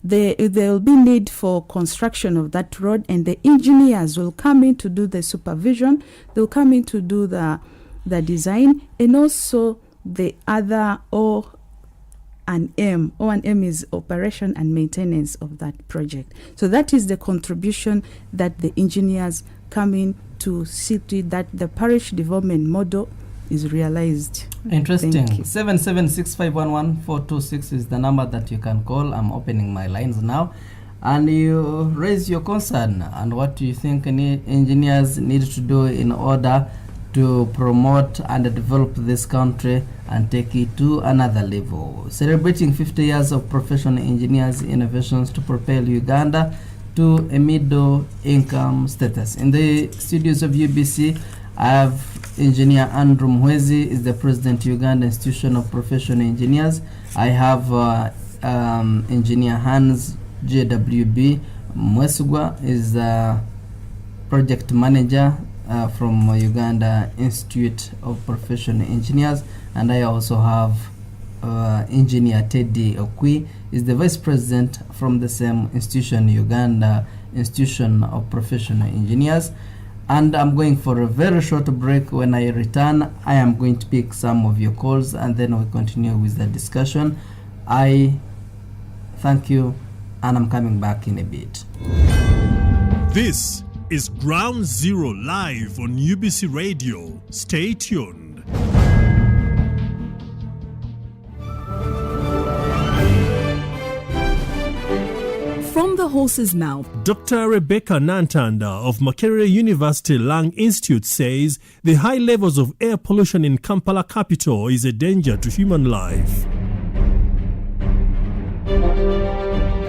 there will be need for construction of that road, and the engineers will come in to do the supervision. They'll come in to do the design, and also the other O&M. O&M is operation and maintenance of that project. So that is the contribution that the engineers come in to see to that the parish development model is realized. Interesting. 776511426 is the number that you can call. I'm opening my lines now, and you raise your concern and what do you think engineers need to do in order to promote and develop this country and take it to another level. Celebrating 50 years of professional engineers innovations to propel Uganda to a middle income status. In the studios of UBC, I have Engineer Andrew Mwezi, is the President Uganda Institution of Professional Engineers. I have Engineer Hans JWB Mwesugwa, is the Project Manager from Uganda Institute of Professional Engineers. And I also have Engineer Teddy Okwi, is the Vice President from the same institution, Uganda Institution of Professional Engineers. And I'm going for a very short break. When I return, I am going to pick some of your calls, and then we'll continue with the discussion. I thank you, and I'm coming back in a bit. This is Ground Zero live on UBC Radio. Stay tuned. From the horse's mouth, Dr. Rebecca Nantanda of Makerere University Lung Institute says the high levels of air pollution in Kampala capital is a danger to human life.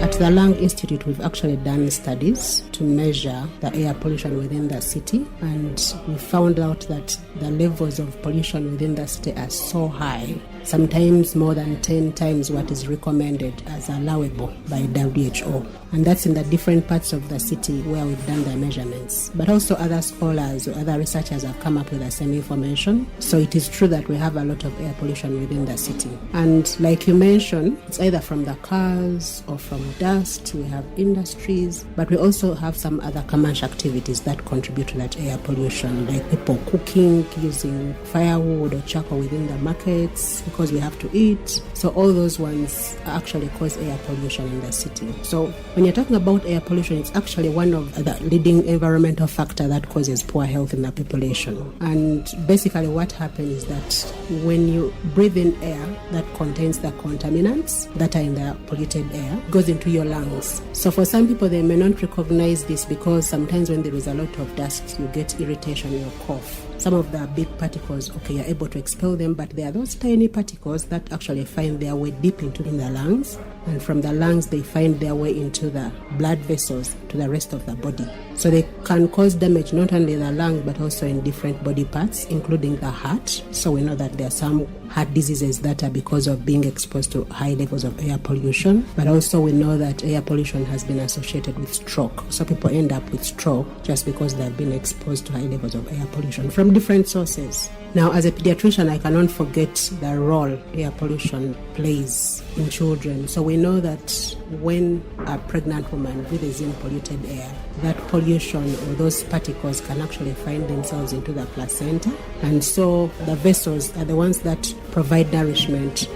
At the Lung Institute, we've actually done studies to measure the air pollution within the city, and we found out that the levels of pollution within the city are so high, sometimes more than 10 times what is recommended as allowable by WHO. And that's in the different parts of the city where we've done the measurements. But also other scholars or other researchers have come up with the same information. So it is true that we have a lot of air pollution within the city. And like you mentioned, it's either from the cars or from dust. We have industries, but we also have some other commercial activities that contribute to that air pollution, like people cooking, using firewood or charcoal within the markets because we have to eat. So all those ones actually cause air pollution in the city. So when you're talking about air pollution, it's actually one of the leading environmental factor that causes poor health in the population. And basically what happens is that when you breathe in air that contains the contaminants that are in the polluted air, it goes into your lungs. So for some people, they may not recognize this because sometimes when there is a lot of dust, you get irritation, you cough. Some of the big particles, you're able to expel them, but there are those tiny particles that actually find their way deep into the lungs. and from the lungs they find their way into the blood vessels to the rest of the body. So they can cause damage not only in the lungs but also in different body parts, including the heart. So we know that there are some heart diseases that are because of being exposed to high levels of air pollution, but also we know that air pollution has been associated with stroke. So people end up with stroke just because they've been exposed to high levels of air pollution from different sources. Now, as a pediatrician, I cannot forget the role air pollution plays in children. So we know that when a pregnant woman breathes in polluted air, that pollution or those particles can actually find themselves into the placenta. And so the vessels are the ones that provide nourishment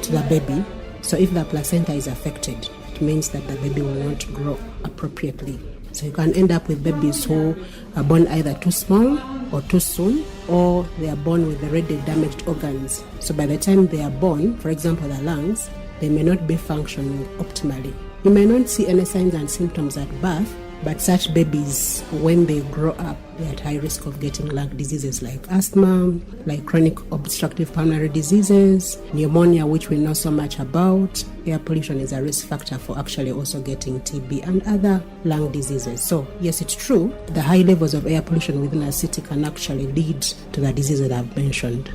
to the baby. So if the placenta is affected, it means that the baby will not grow appropriately. So you can end up with babies who are born either too small or too soon, or they are born with already damaged organs. So by the time they are born, for example the lungs, they may not be functioning optimally. You may not see any signs and symptoms at birth, but such babies, when they grow up, they're at high risk of getting lung diseases like asthma, like chronic obstructive pulmonary diseases, pneumonia, which we know so much about. Air pollution is a risk factor for actually also getting TB and other lung diseases. So yes, it's true, the high levels of air pollution within a city can actually lead to the diseases that I've mentioned.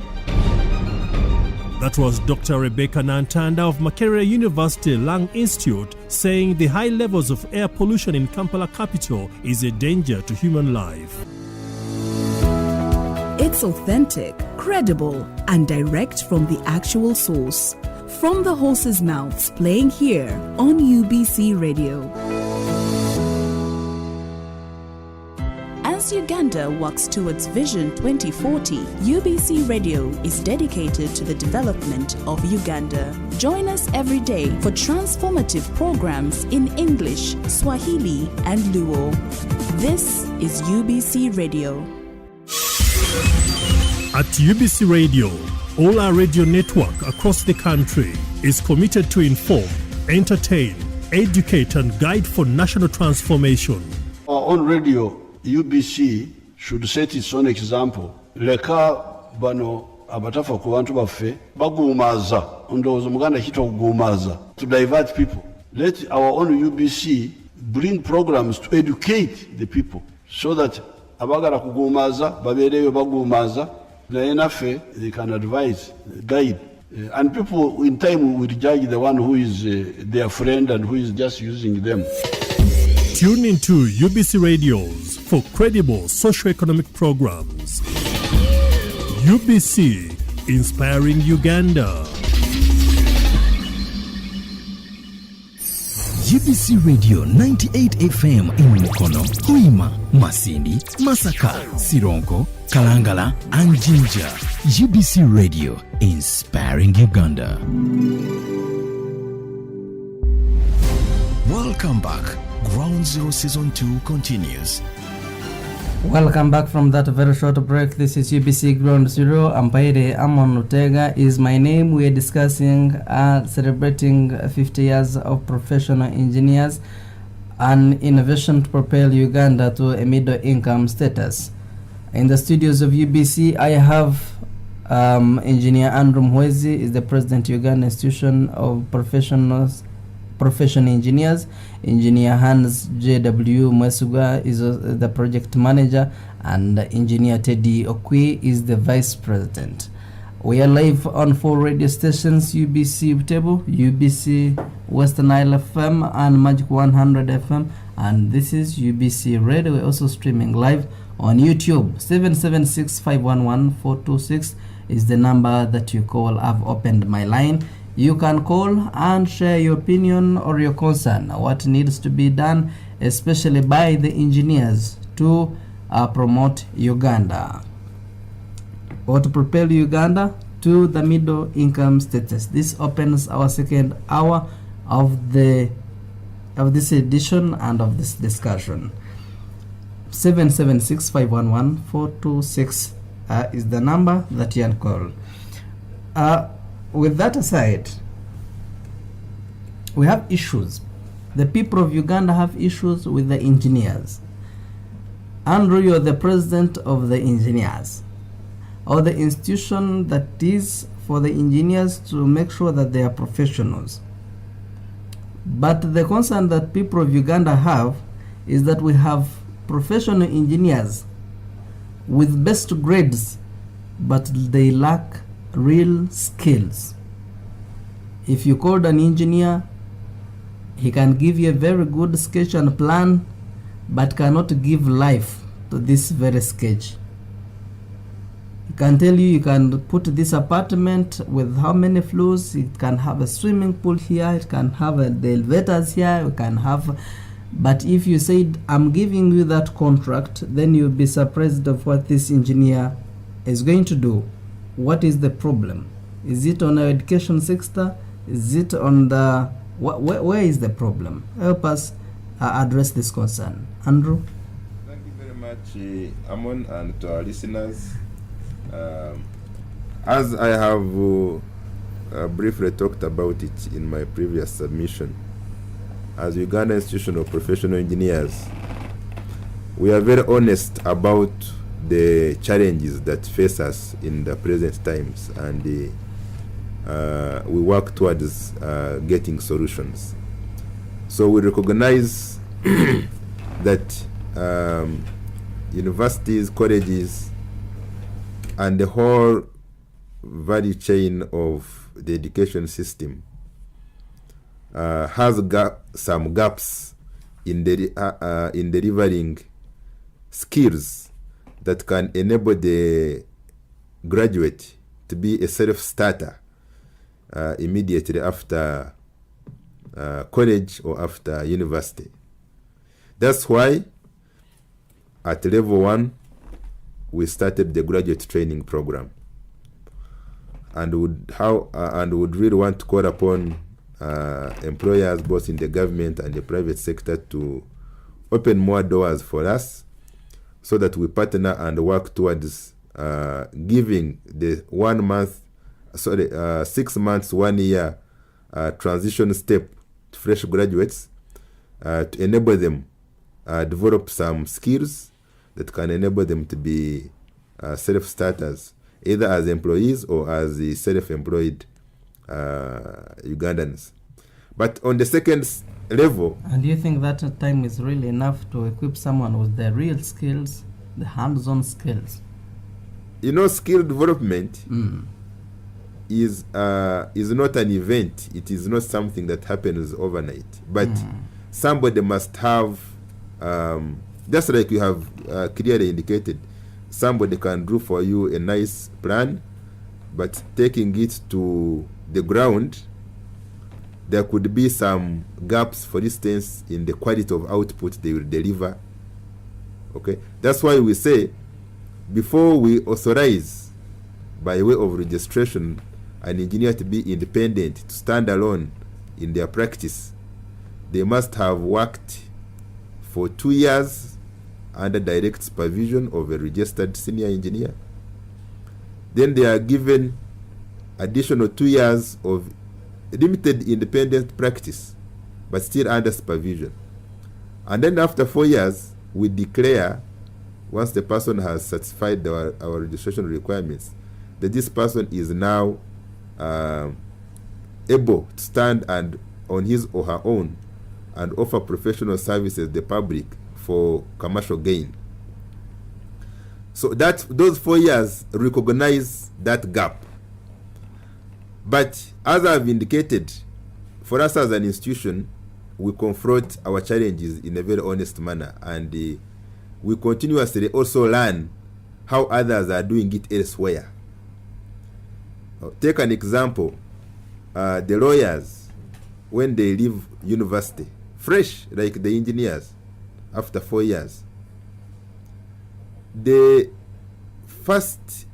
That was Dr. Rebecca Nantanda of Makerere University Lung Institute saying the high levels of air pollution in Kampala capital is a danger to human life. It's authentic, credible, and direct from the actual source. From the horse's mouths, playing here on UBC Radio. As Uganda works towards Vision 2040, UBC Radio is dedicated to the development of Uganda. Join us every day for transformative programs in English, Swahili, and Luo. This is UBC Radio. At UBC Radio, all our radio network across the country is committed to inform, entertain, educate, and guide for national transformation. On radio, UBC should set its own example. Leka bano abatafa ku bantu baffe bagumaza ndowooza muganda kito kugumaza to divert people. Let our own UBC bring programs to educate the people so that abagala kugumaza babeereyo bagumaza naye naffe they can advise, guide. And people in time will judge the one who is their friend and who is just using them. Tune into UBC Radios for credible socio-economic programs. UBC, inspiring Uganda. UBC Radio 98 FM in Mukono, Hoima, Masindi, Masaka, Sironko, Kalangala, and Jinja. UBC Radio, inspiring Uganda. Welcome back. Ground Zero Season 2 continues. Welcome back from that very short break. This is UBC Ground Zero. Ampaire Amon Lutega is my name. We are discussing celebrating 50 years of professional engineers and innovation to propel Uganda to a middle income status. In the studios of UBC, I have Engineer Andrew Mwezi, is the President Uganda Institution of Professional Engineers. Engineer Hans J.W. Mwesuga is the project manager, and Engineer Teddy Okwi is the vice president. We are live on 4 radio stations: UBC Butebo, UBC Western Nile FM, and Magic 100 FM. And this is UBC Radio. We're also streaming live on YouTube. 776-511-426 is the number that you call. I've opened my line. You can call and share your opinion or your concern, what needs to be done, especially by the engineers to promote Uganda or to propel Uganda to the middle income status. This opens our second hour of this edition and of this discussion. 776-511-426 is the number that you can call. With that aside, we have issues. The people of Uganda have issues with the engineers. Andrew, you're the president of the engineers, or the institution that is for the engineers to make sure that they are professionals. But the concern that people of Uganda have is that we have professional engineers with best grades, but they lack real skills. If you called an engineer, he can give you a very good sketch and plan, but cannot give life to this very sketch. He can tell you can put this apartment with how many floors, it can have a swimming pool here, it can have the elevators here, it can have, but if you said, I'm giving you that contract, then you'll be surprised of what this engineer is going to do. What is the problem? Is it on our education sector? Is it on the, where is the problem? Help us address this concern. Andrew? Thank you very much, Amon, and to our listeners. As I have briefly talked about it in my previous submission, as Uganda Institution of Professional Engineers, we are very honest about the challenges that face us in the present times, and we work towards getting solutions. So we recognize that universities, colleges, and the whole value chain of the education system has some gaps in delivering skills that can enable the graduate to be a self-starter immediately after college or after university. That's why at level 1 we started the graduate training program, and would really want to call upon employers both in the government and the private sector to open more doors for us, so that we partner and work towards giving the 6 months, 1 year transition step to fresh graduates to enable them develop some skills that can enable them to be self-starters, either as employees or as the self-employed Ugandans. But on the second level... And do you think that time is really enough to equip someone with the real skills, the hands-on skills? You know, skill development is not an event. It is not something that happens overnight. But somebody must have... just like you have clearly indicated, somebody can do for you a nice plan, but taking it to the ground, there could be some gaps, for instance, in the quality of output they will deliver. Okay, that's why we say, before we authorize, by way of registration, an engineer to be independent, to stand alone in their practice, they must have worked for 2 years under direct supervision of a registered senior engineer. Then they are given additional 2 years of limited independent practice, but still under supervision. And then after 4 years, we declare, once the person has satisfied our registration requirements, that this person is now able to stand and on his or her own and offer professional services to the public for commercial gain. So that those 4 years recognize that gap. But as I've indicated, for us as an institution, we confront our challenges in a very honest manner, and we continuously also learn how others are doing it elsewhere. Take an example, the lawyers, when they leave university, fresh like the engineers, after 4 years, they first,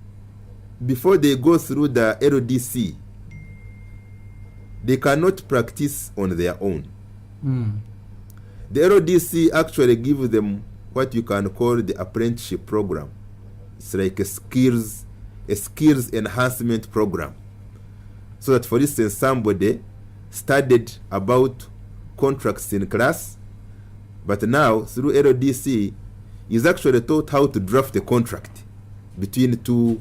before they go through the LDC, they cannot practice on their own. The LDC actually gives them what you can call the apprenticeship program. It's like a skills enhancement program. So that, for instance, somebody studied about contracts in class, but now through LDC is actually taught how to draft a contract between two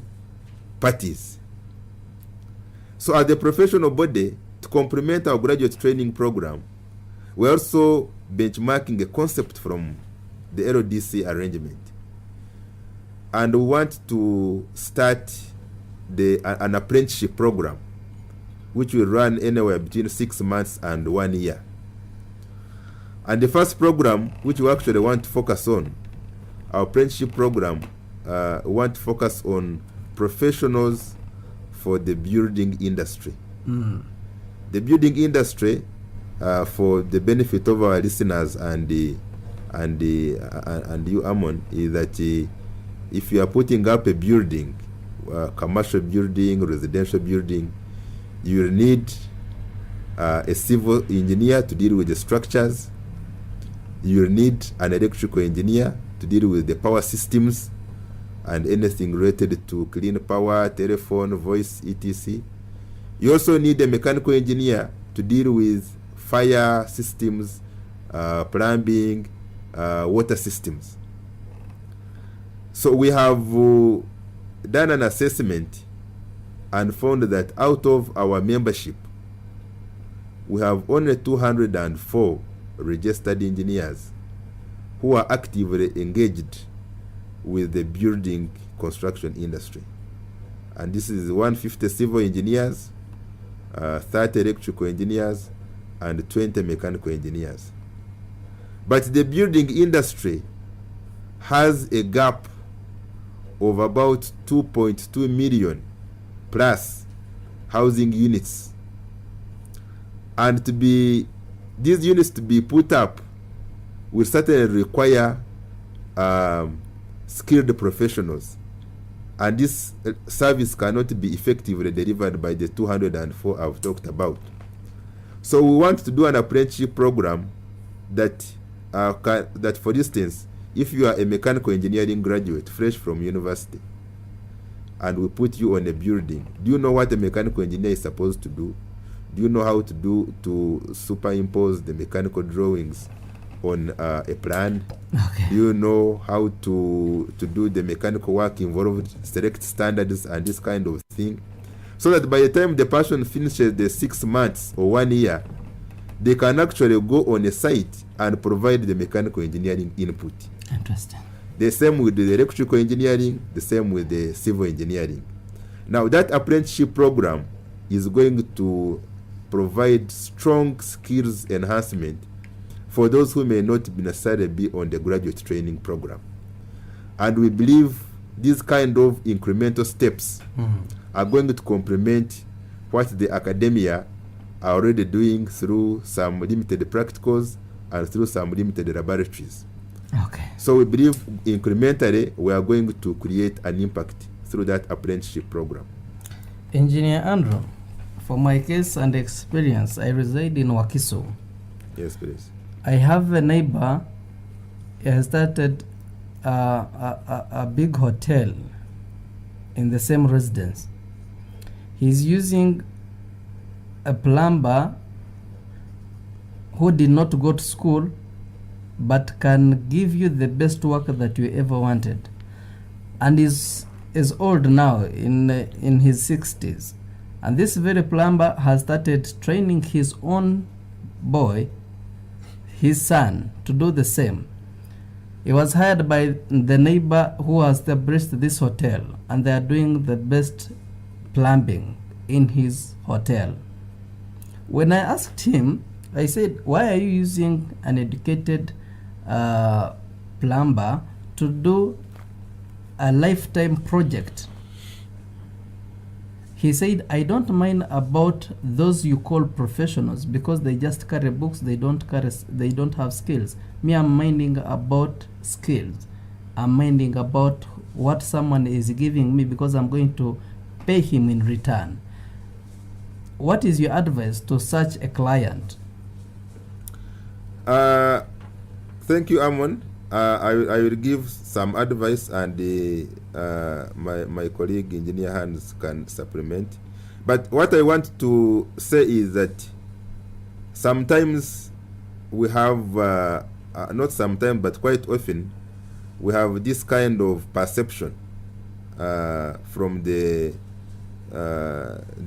parties. So as a professional body, to complement our graduate training program, We're also benchmarking a concept from the LDC arrangement. And we want to start an apprenticeship program, which will run anywhere between 6 months and 1 year. And the first program, which we actually want to focus on, our apprenticeship program, we want to focus on professionals for the building industry. The building industry, for the benefit of our listeners and you, Amon, is that if you are putting up a building, commercial building, residential building, you will need a civil engineer to deal with the structures. You will need an electrical engineer to deal with the power systems and anything related to clean power, telephone, voice, etc. You also need a mechanical engineer to deal with fire systems, plumbing, water systems. So we have done an assessment and found that out of our membership, we have only 204 registered engineers who are actively engaged with the building construction industry. And this is 150 civil engineers, 30 electrical engineers, and 20 mechanical engineers. But the building industry has a gap of about 2.2 million plus housing units. And these units to be put up will certainly require skilled professionals. And this service cannot be effectively delivered by the 204 I've talked about. So we want to do an apprenticeship program that, for instance, if you are a mechanical engineering graduate fresh from university and we put you on a building, do you know what a mechanical engineer is supposed to do? Do you know how to superimpose the mechanical drawings on a plan? Okay. Do you know how to do the mechanical work involved, select standards and this kind of thing? So that by the time the person finishes the 6 months or 1 year, they can actually go on a site and provide the mechanical engineering input. Interesting. The same with the electrical engineering, the same with the civil engineering. Now that apprenticeship program is going to provide strong skills enhancement for those who may not necessarily be on the graduate training program. And we believe these kind of incremental steps are going to complement what the academia are already doing through some limited practicals and through some limited laboratories. Okay. So we believe incrementally we are going to create an impact through that apprenticeship program. Engineer Andrew, for my case and experience, I reside in Wakiso. Yes, please. I have a neighbor. He has started a big hotel in the same residence. He's using a plumber who did not go to school but can give you the best work that you ever wanted, and is old now, in his 60s. And this very plumber has started training his own boy, his son, to do the same. He was hired by the neighbor who has established this hotel, and they are doing the best plumbing in his hotel. When I asked him, I said, why are you using an educated plumber to do a lifetime project? He said, I don't mind about those you call professionals because they just carry books, they don't have skills. Me, I'm minding about skills. I'm minding about what someone is giving me because I'm going to pay him in return. What is your advice to such a client? Thank you, Amon. I will give some advice, and my colleague Engineer Hans can supplement. But what I want to say is that sometimes we have, not sometimes, but quite often, we have this kind of perception from the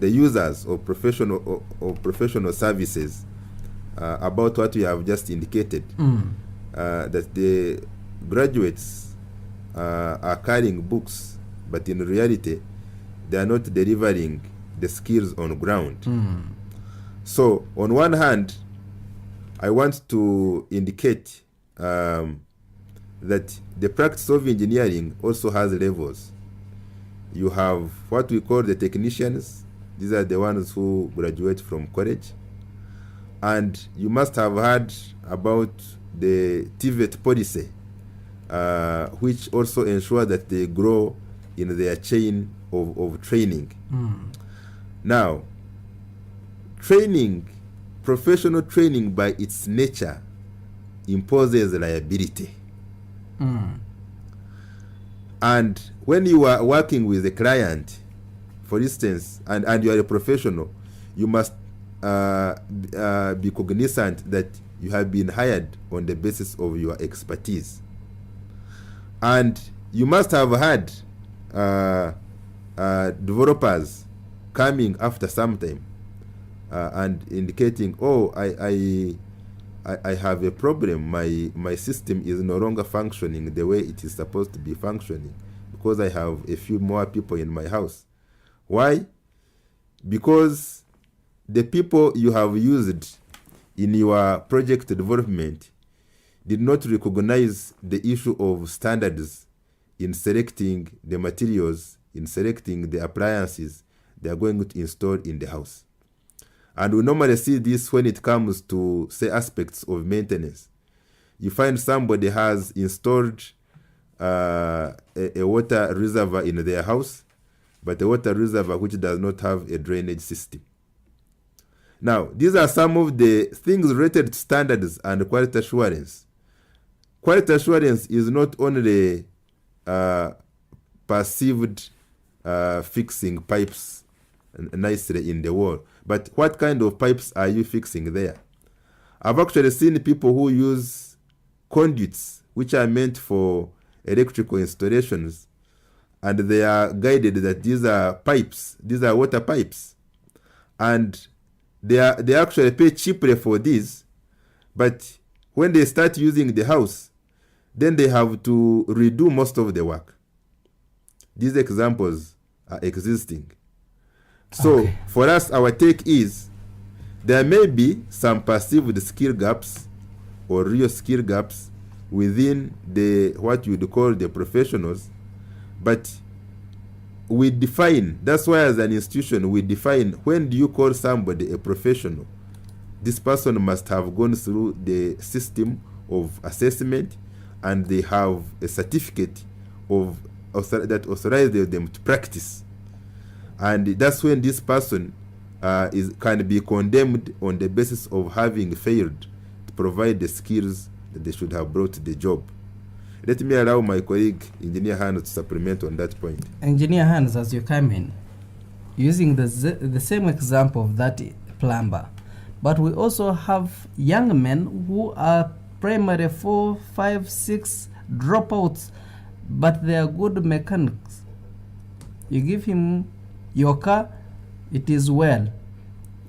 users of professional services about what we have just indicated, that the graduates are carrying books, but in reality, they are not delivering the skills on ground. So, on one hand, I want to indicate that the practice of engineering also has levels. You have what we call the technicians. These are the ones who graduate from college. And you must have heard about the TVET policy, which also ensure that they grow in their chain of training. Now, training, professional training by its nature imposes liability. And when you are working with a client, for instance, and you are a professional, you must be cognizant that you have been hired on the basis of your expertise. And you must have had developers coming after some time and indicating, oh, I have a problem. My system is no longer functioning the way it is supposed to be functioning because I have a few more people in my house. Why? Because the people you have used in your project development did not recognize the issue of standards in selecting the materials, in selecting the appliances they are going to install in the house. And we normally see this when it comes to, say, aspects of maintenance. You find somebody has installed a water reservoir in their house, but a water reservoir which does not have a drainage system. Now, these are some of the things related to standards and quality assurance. Quality assurance is not only perceived fixing pipes nicely in the wall, but what kind of pipes are you fixing there? I've actually seen people who use conduits which are meant for electrical installations, and they are guided that these are pipes, these are water pipes, and they actually pay cheaply for these, but when they start using the house, then they have to redo most of the work. These examples are existing. So for us, our take is there may be some perceived skill gaps or real skill gaps within the what you would call the professionals, but we define, that's why as an institution we define when do you call somebody a professional. This person must have gone through the system of assessment and they have a certificate of that authorizes them to practice. And that's when this person can be condemned on the basis of having failed to provide the skills that they should have brought to the job. Let me allow my colleague, Engineer Hans, to supplement on that point. Engineer Hans, as you come in, using the same example of that plumber, but we also have young men who are primary 4, 5, 6 dropouts, but they are good mechanics. You give him your car, it is well.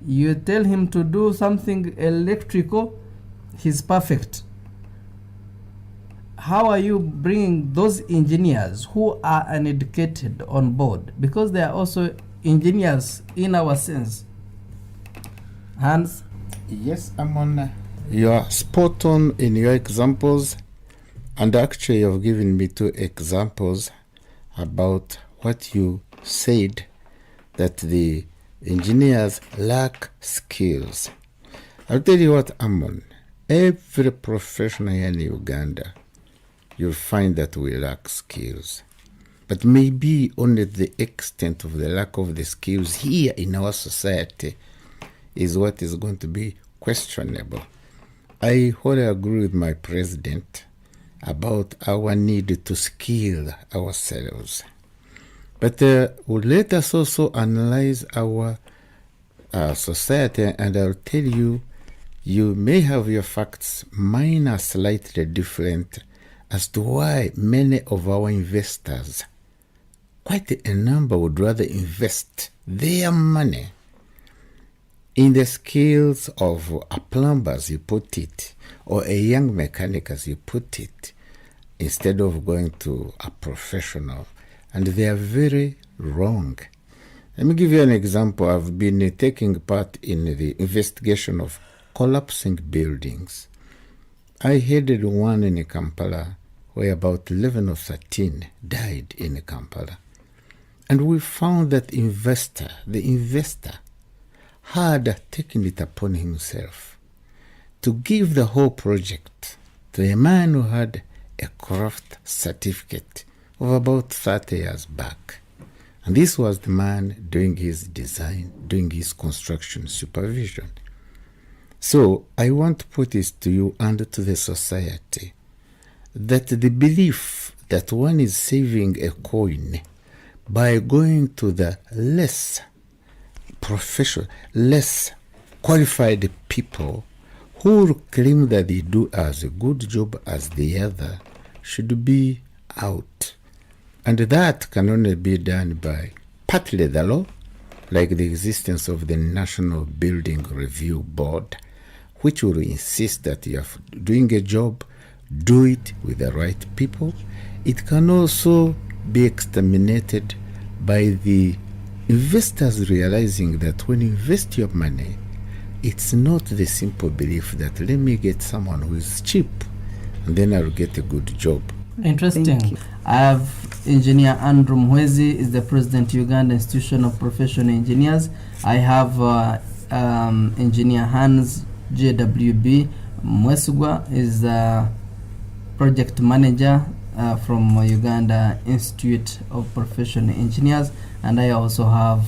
You tell him to do something electrical, he's perfect. How are you bringing those engineers who are uneducated on board? Because they are also engineers in our sense. Hans? Yes, you are spot on in your examples, and actually you've given me 2 examples about what you said, that the engineers lack skills. I'll tell you what, Amon, every professional here in Uganda, you'll find that we lack skills. But maybe only the extent of the lack of the skills here in our society is what is going to be questionable. I wholly agree with my president about our need to skill ourselves. But let us also analyze our society, and I'll tell you, you may have your facts, mine are slightly different as to why many of our investors, quite a number, would rather invest their money in the skills of a plumber, as you put it, or a young mechanic, as you put it, instead of going to a professional. And they are very wrong. Let me give you an example. I've been taking part in the investigation of collapsing buildings. I headed one in Kampala where about 11 or 13 died in Kampala. And we found that the investor had taken it upon himself to give the whole project to a man who had a craft certificate of about 30 years back. And this was the man doing his design, doing his construction supervision. So I want to put this to you and to the society, that the belief that one is saving a coin by going to the less professional, less qualified people who claim that they do as a good job as the other should be out. And that can only be done by partly the law, like the existence of the National Building Review Board, which will insist that you are doing a job, do it with the right people. It can also be exterminated by the investors realizing that when you invest your money, it's not the simple belief that let me get someone who is cheap and then I'll get a good job. Interesting. I have Engineer Andrew Mwezi, is the President Uganda Institution of Professional Engineers. I have Engineer Hans JWB Mwesugwa, is the Project Manager from Uganda Institute of Professional Engineers. And I also have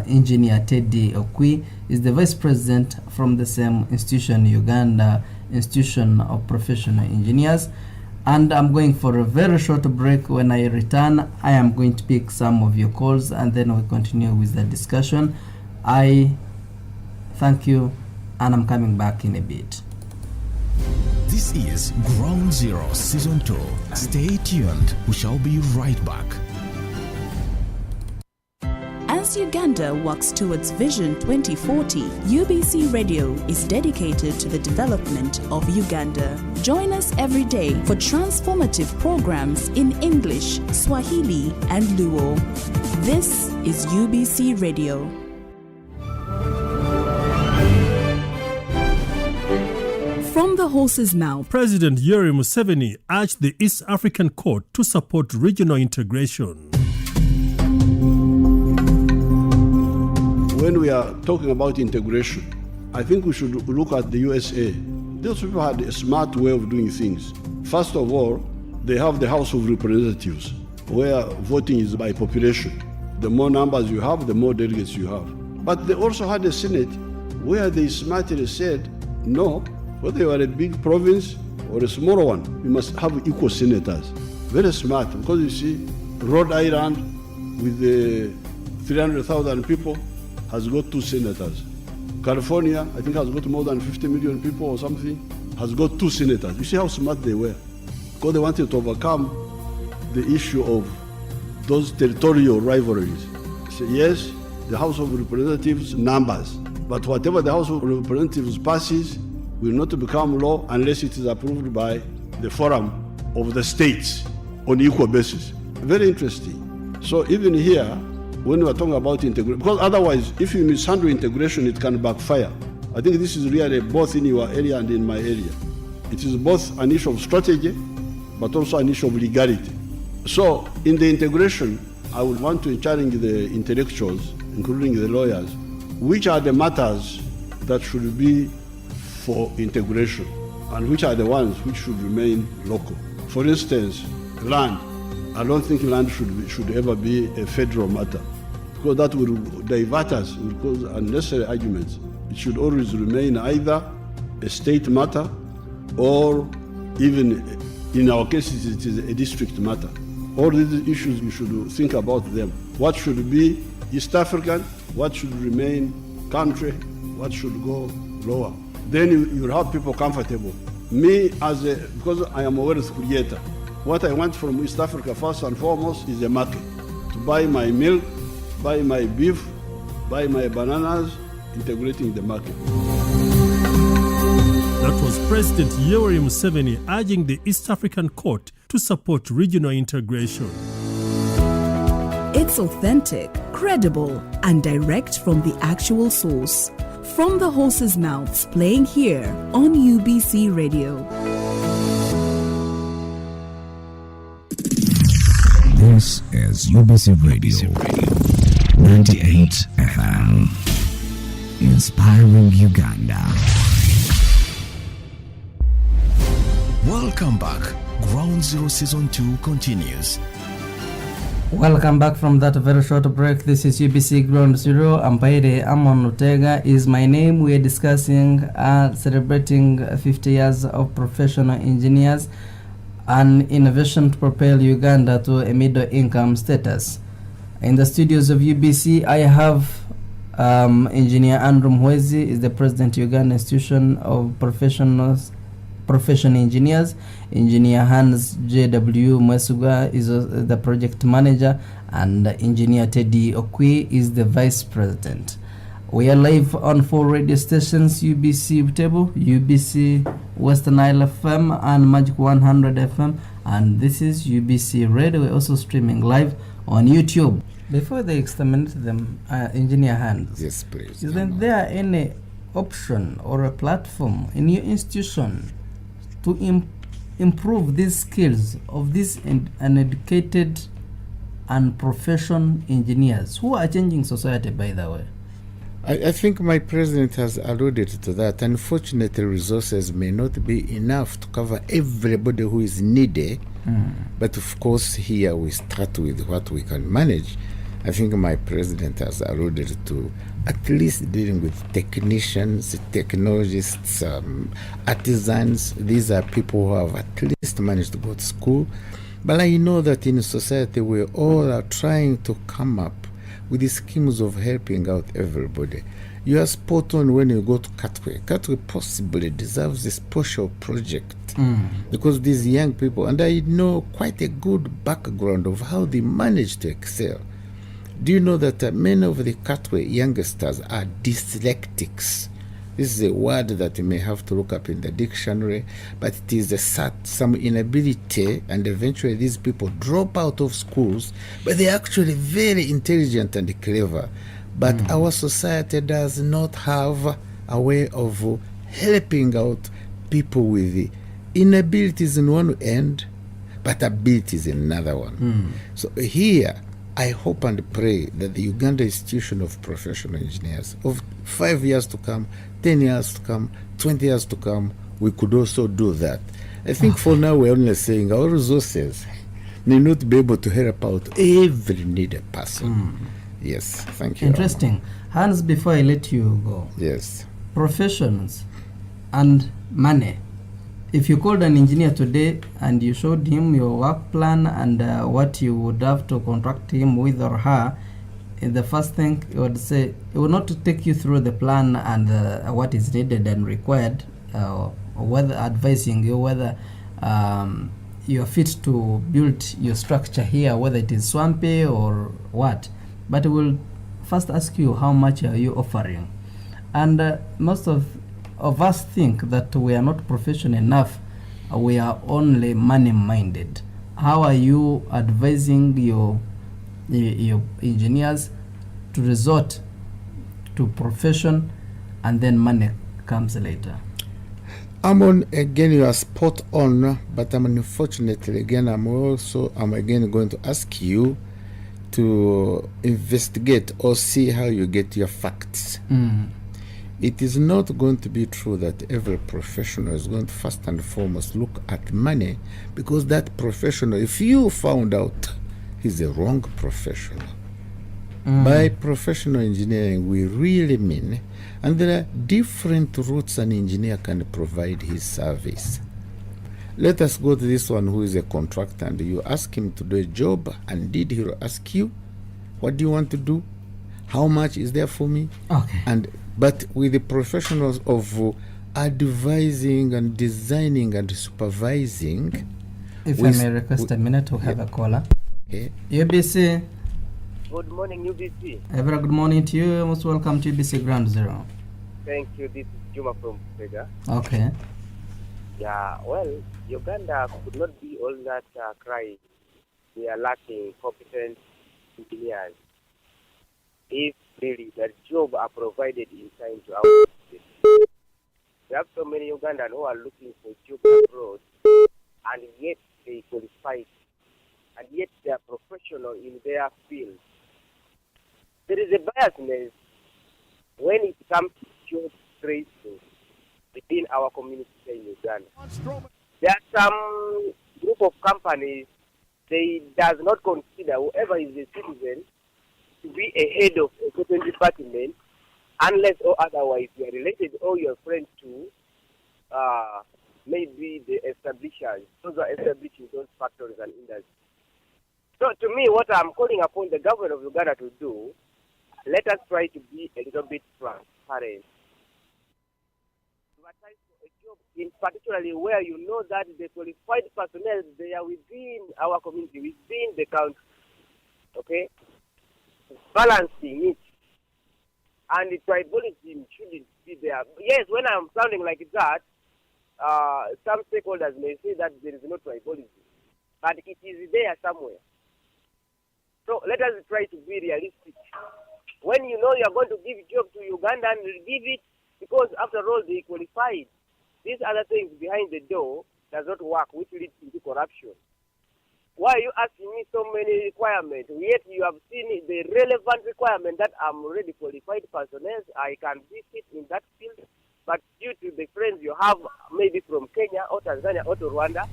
Engineer Teddy Okwi, is the Vice President from the same institution, Uganda Institution of Professional Engineers. And I'm going for a very short break. When I return, I am going to pick some of your calls and then we'll continue with the discussion. I thank you and I'm coming back in a bit. This is Ground Zero Season 2. Stay tuned. We shall be right back. As Uganda works towards Vision 2040, UBC Radio is dedicated to the development of Uganda. Join us every day for transformative programs in English, Swahili, and Luo. This is UBC Radio. From the horse's mouth, President Yoweri Museveni urged the East African Court to support regional integration. When we are talking about integration, I think we should look at the USA. Those people had a smart way of doing things. First of all, they have the House of Representatives, where voting is by population. The more numbers you have, the more delegates you have. But they also had a Senate where they smartly said, no, whether you are a big province or a smaller one, you must have equal senators. Very smart, because you see, Rhode Island with the 300,000 people has got 2 senators. California, I think, has got more than 50 million people or something, has got 2 senators. You see how smart they were? Because they wanted to overcome the issue of those territorial rivalries. So yes, the House of Representatives numbers, but whatever the House of Representatives passes will not become law unless it is approved by the Forum of the States on equal basis. Very interesting. So even here, when we are talking about integration, because otherwise, if you mishandle integration, it can backfire. I think this is really both in your area and in my area. It is both an issue of strategy, but also an issue of legality. So in the integration, I would want to challenge the intellectuals, including the lawyers, which are the matters that should be for integration and which are the ones which should remain local. For instance, land. I don't think land should ever be a federal matter, because that will divert us, will cause unnecessary arguments. It should always remain either a state matter or even in our cases it is a district matter. All these issues, you should think about them. What should be East African, what should remain country, what should go lower. Then you'll have people comfortable. Me, because I am a wealth creator, what I want from East Africa first and foremost is a market. To buy my milk, buy my beef, buy my bananas integrating the market. That was President Yoweri Museveni urging the East African Court to support regional integration. It's authentic, credible, and direct from the actual source. From the horse's mouths, playing here on UBC Radio. This is UBC Radio 98 FM, inspiring Uganda. Welcome back. Ground Zero Season 2 continues. Welcome back from that very short break. This is UBC Ground Zero. Ampaire Amon Lutega is my name. We are discussing celebrating 50 years of professional engineers and innovation to propel Uganda to a middle income status. In the studios of UBC, I have Engineer Andrew Mwezi, is the President Uganda Institution of Professional Engineers. Engineer Hans J.W. Mwesuga is the Project Manager, and Engineer Teddy Okwi is the Vice President. We are live on 4 radio stations: UBC Butebo, UBC Western Nile FM, and Magic 100 FM. And this is UBC Radio. We're also streaming live on YouTube. Before they exterminate them, Engineer Hans. Yes, please. Isn't there any option or a platform in your institution to improve these skills of these uneducated and professional engineers who are changing society, by the way? I think my president has alluded to that. Unfortunately, resources may not be enough to cover everybody who is needed. But of course, here we start with what we can manage. I think my president has alluded to at least dealing with technicians, technologists, artisans. These are people who have at least managed to go to school. But I know that in society we all are trying to come up with the schemes of helping out everybody. You are spot on when you go to Katwe. Katwe possibly deserves a special project because these young people, and I know quite a good background of how they manage to excel. Do you know that many of the Katwe youngsters are dyslexics? This is a word that you may have to look up in the dictionary, but it is some inability, and eventually these people drop out of schools, but they're actually very intelligent and clever. But our society does not have a way of helping out people with the inabilities in one end, but abilities in another one. So here, I hope and pray that the Uganda Institution of Professional Engineers of 5 years to come, 10 years to come, 20 years to come, we could also do that. I think for now we're only saying our resources may not be able to help out every needed person. Yes, thank you. Interesting. Hans, before I let you go. Yes. Professions and money. If you called an engineer today and you showed him your work plan and what you would have to contract him with or her, the first thing you would say, it will not take you through the plan and what is needed and required, whether advising you whether you are fit to build your structure here, whether it is swampy or what. But it will first ask you how much are you offering. And most of us think that we are not professional enough. We are only money-minded. How are you advising your engineers to resort to profession and then money comes later? Amon, again, you are spot on, but unfortunately, again, I'm again going to ask you to investigate or see how you get your facts. It is not going to be true that every professional is going to first and foremost look at money, because that professional, if you found out he's a wrong professional, by professional engineering we really mean, and there are different routes an engineer can provide his service. Let us go to this one who is a contractor, and you ask him to do a job, and did he ask you, what do you want to do? How much is there for me? Okay. But with the professionals of advising and designing and supervising. If I may request a minute to have a caller. Okay. UBC, Good morning, UBC. A very good morning to you. Most welcome to UBC Ground Zero. Thank you. This is Juma from Pega. Okay. Yeah, well, Uganda could not be all that crying. We are lacking competent engineers. If really that job are provided in time to our citizens. We have so many Ugandans who are looking for jobs abroad, and yet they qualified, and yet they are professional in their field. There is a biasness when it comes to job tracing within our community in Uganda. There are some group of companies, they does not consider whoever is a citizen to be a head of a certain department unless or otherwise you are related or your friend to maybe the establishers. Those are establishing those factories and industries. So to me, what I'm calling upon the government of Uganda to do, let us try to be a little bit transparent. Advertise for a job, in particularly where you know that the qualified personnel, they are within our community, within the country. Okay? Balancing it. And the tribalism shouldn't be there. Yes, when I'm sounding like that, some stakeholders may say that there is no tribalism. But it is there somewhere. So let us try to be realistic. When you know you are going to give job to Uganda, and give it, because after all they qualified. These other things behind the door does not work, which leads to corruption. Why are you asking me so many requirements? Yet you have seen the relevant requirement that I'm already qualified personnel. I can be fit in that field, but due to the friends you have, maybe from Kenya or Tanzania or to Rwanda,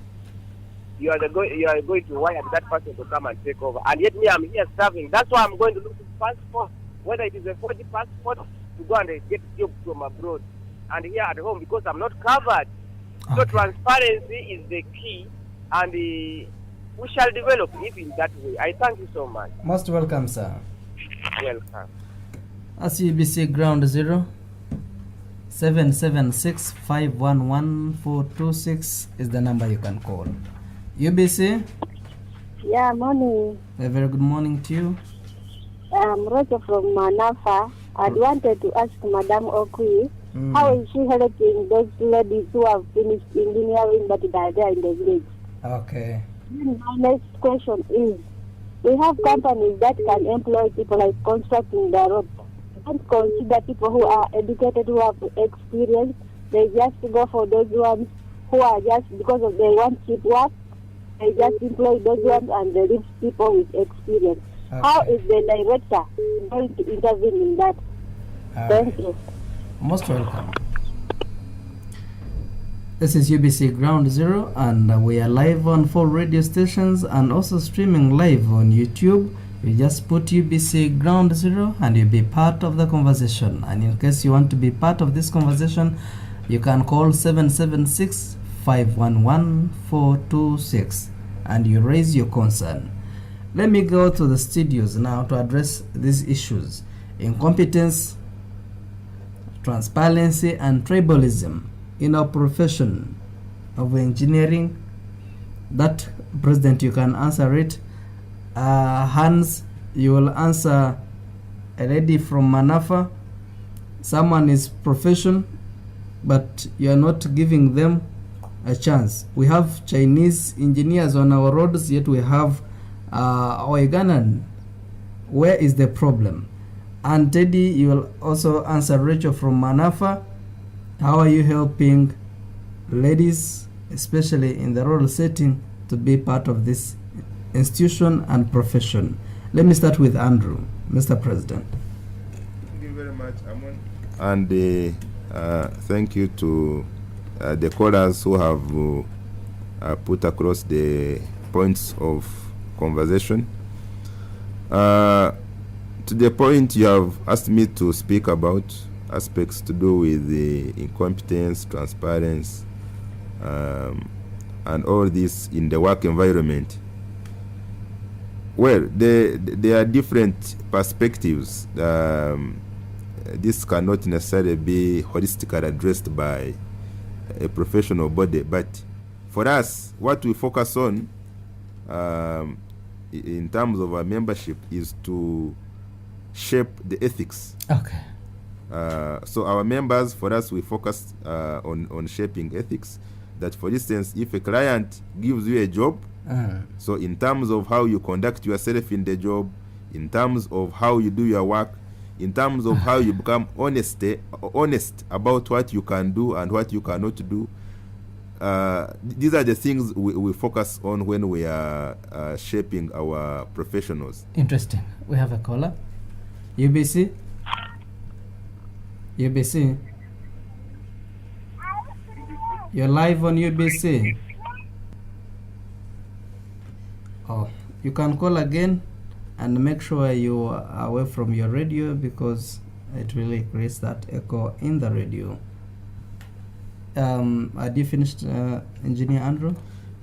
you are going to wire that person to come and take over. And yet me, I'm here serving. That's why I'm going to look for passport, whether it is a 40 passport, to go and get job from abroad. And here at home, because I'm not covered. Okay. So transparency is the key, and we shall develop it in that way. I thank you so much. Most welcome, sir. Welcome. As UBC Ground Zero, 776 511 426 is the number you can call. UBC? Yeah, morning. A very good morning to you. I'm Roger from Manafa. I wanted to ask Madam Okui, how is she helping those ladies who have finished engineering but they are there in the village? Okay. My next question is, we have companies that can employ people like constructing the road. Don't consider people who are educated, who have experience. They just go for those ones who are just, because of they want cheap work, they just employ those ones and they leave people with experience. Okay. How is the director going to intervene in that? Thank you. Most welcome. This is UBC Ground Zero, and we are live on 4 radio stations and also streaming live on YouTube. You just put UBC Ground Zero and you'll be part of the conversation. And in case you want to be part of this conversation, you can call 776 511 426 and you raise your concern. Let me go to the studios now to address these issues: incompetence, transparency, and tribalism in our profession of engineering. That, President, you can answer it. Hans, you will answer. A lady from Manafa, someone is profession, but you are not giving them a chance. We have Chinese engineers on our roads, yet we have our Ugandan. Where is the problem? And Teddy, you will also answer. Rachel from Manafa, how are you helping ladies, especially in the rural setting, to be part of this institution and profession? Let me start with Andrew, Mr. President. Thank you very much, Amon. And thank you to the callers who have put across the points of conversation. To the point you have asked me to speak about, aspects to do with the incompetence, transparency, and all this in the work environment. Well, there are different perspectives. This cannot necessarily be holistically addressed by a professional body, but for us, what we focus on in terms of our membership is to shape the ethics. Okay. So our members, for us, we focus on shaping ethics. That, for instance, if a client gives you a job, so in terms of how you conduct yourself in the job, in terms of how you do your work, in terms of how you become honest about what you can do and what you cannot do, these are the things we focus on when we are shaping our professionals. Interesting. We have a caller. UBC? UBC? You're live on UBC. Oh, you can call again and make sure you are away from your radio, because it really creates that echo in the radio. Had you finished, Engineer Andrew?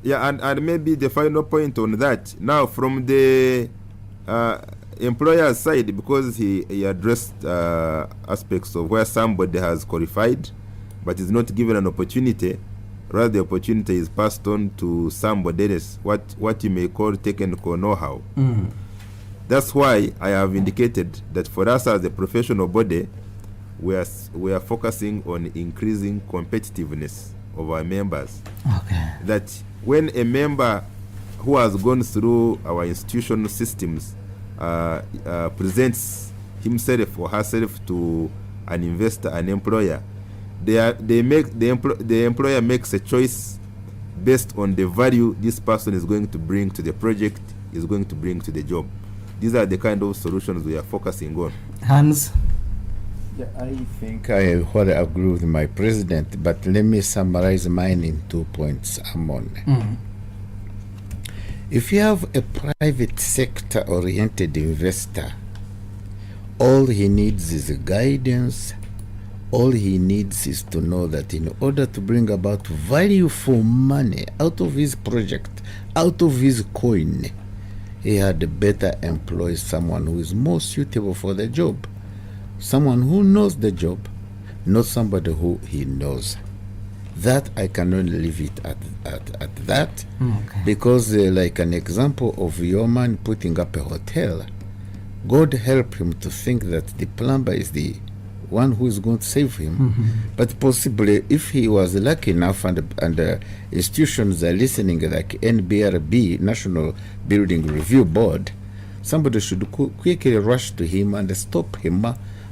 Yeah, and maybe the final point on that. Now, from the employer's side, because he addressed aspects of where somebody has qualified but is not given an opportunity, rather the opportunity is passed on to somebody else, what you may call technical know-how. That's why I have indicated that for us as a professional body, we are focusing on increasing competitiveness of our members. Okay. That when a member who has gone through our institutional systems presents himself or herself to an investor, an employer, the employer makes a choice based on the value this person is going to bring to the project, is going to bring to the job. These are the kind of solutions we are focusing on. Hans? Yeah, I think I wholly agree with my president, but let me summarize mine in 2 points, Amon. If you have a private sector oriented investor, all he needs is guidance. All he needs is to know that in order to bring about value for money out of his project, out of his coin, he had better employ someone who is more suitable for the job. Someone who knows the job, not somebody who he knows. That I can only leave it at that. Okay. Because like an example of your man putting up a hotel, God help him to think that the plumber is the one who is going to save him. But possibly if he was lucky enough and institutions are listening like NBRB, National Building Review Board, somebody should quickly rush to him and stop him